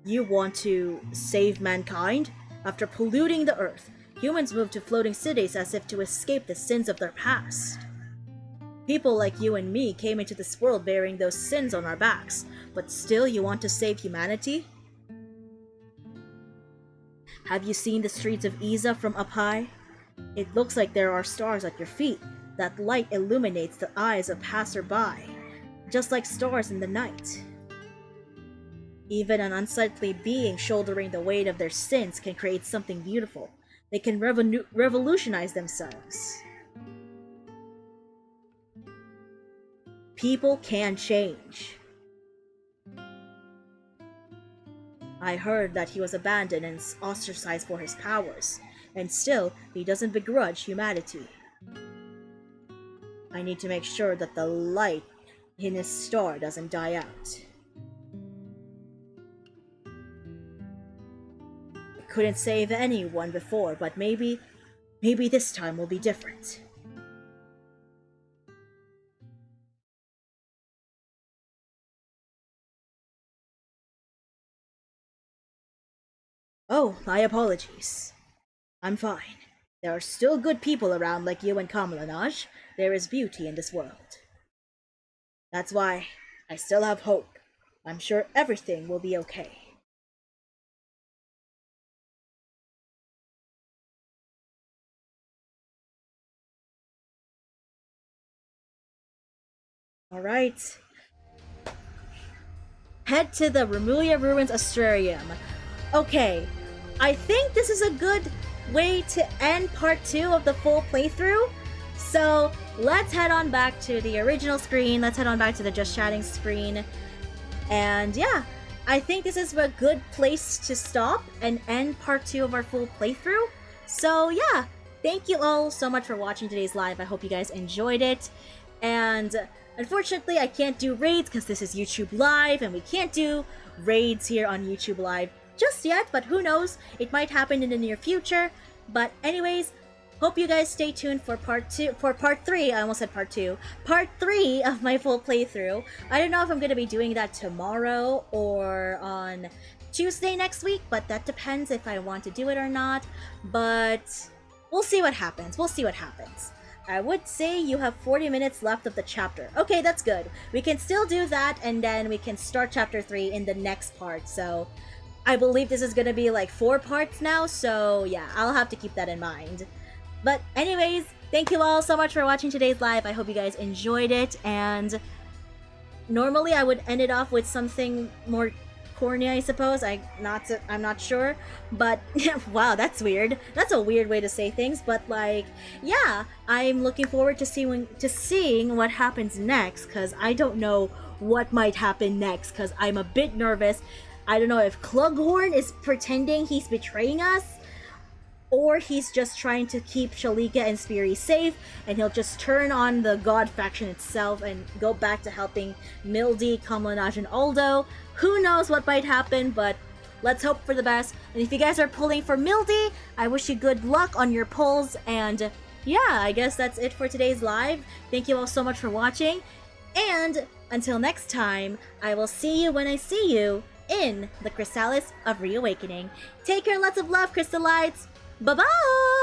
You want to save mankind? After polluting the earth, humans moved to floating cities as if to escape the sins of their past. People like you and me came into this world bearing those sins on our backs, but still you want to save humanity? Have you seen the streets of Iza from up high? It looks like there are stars at your feet. That light illuminates the eyes of passerby, just like stars in the night. Even an unsightly being shouldering the weight of their sins can create something beautiful. They can revolutionize themselves. People can change. I heard that he was abandoned and ostracized for his powers, and still, he doesn't begrudge humanity. I need to make sure that the light in his star doesn't die out. I couldn't save anyone before, but maybe this time will be different. Oh, my apologies. I'm fine. There are still good people around like you and Kamalanaj. There is beauty in this world. That's why I still have hope. I'm sure everything will be okay. Alright. Head to the Remulia Ruins Astrarium. Okay, I think this is a good way to end part 2 of the full playthrough. So let's head on back to the original screen. Let's head on back to the Just Chatting screen. And yeah, I think this is a good place to stop and end part 2 of our full playthrough. So yeah, thank you all so much for watching today's live. I hope you guys enjoyed it. And unfortunately, I can't do raids because this is YouTube Live, and we can't do raids here on YouTube Live just yet, but who knows, it might happen in the near future. But anyways, hope you guys stay tuned for part 3. I almost said part 2. Part 3 of my full playthrough. I don't know if I'm going to be doing that tomorrow or on Tuesday next week, but that depends if I want to do it or not. But we'll see what happens. I would say you have 40 minutes left of the chapter. Okay, that's good. We can still do that, and then we can start chapter 3 in the next part. So I believe this is gonna be like 4 parts now, so yeah, I'll have to keep that in mind. But anyways, thank you all so much for watching today's live. I hope you guys enjoyed it, and normally I would end it off with something more corny, I suppose. I'm not sure, but wow, that's weird. That's a weird way to say things, but like, yeah, I'm looking forward to seeing what happens next, because I don't know what might happen next, because I'm a bit nervous. I don't know if Clughorn is pretending he's betraying us, or he's just trying to keep Shalika and Spiri safe, and he'll just turn on the God faction itself and go back to helping Mildy, Kamalanaj, and Aldo. Who knows what might happen, but let's hope for the best. And if you guys are pulling for Mildy, I wish you good luck on your pulls, and yeah, I guess that's it for today's live. Thank you all so much for watching. And until next time, I will see you when I see you in the Crystalites of Reawakening. Take care, lots of love, Crystalites. Bye-bye!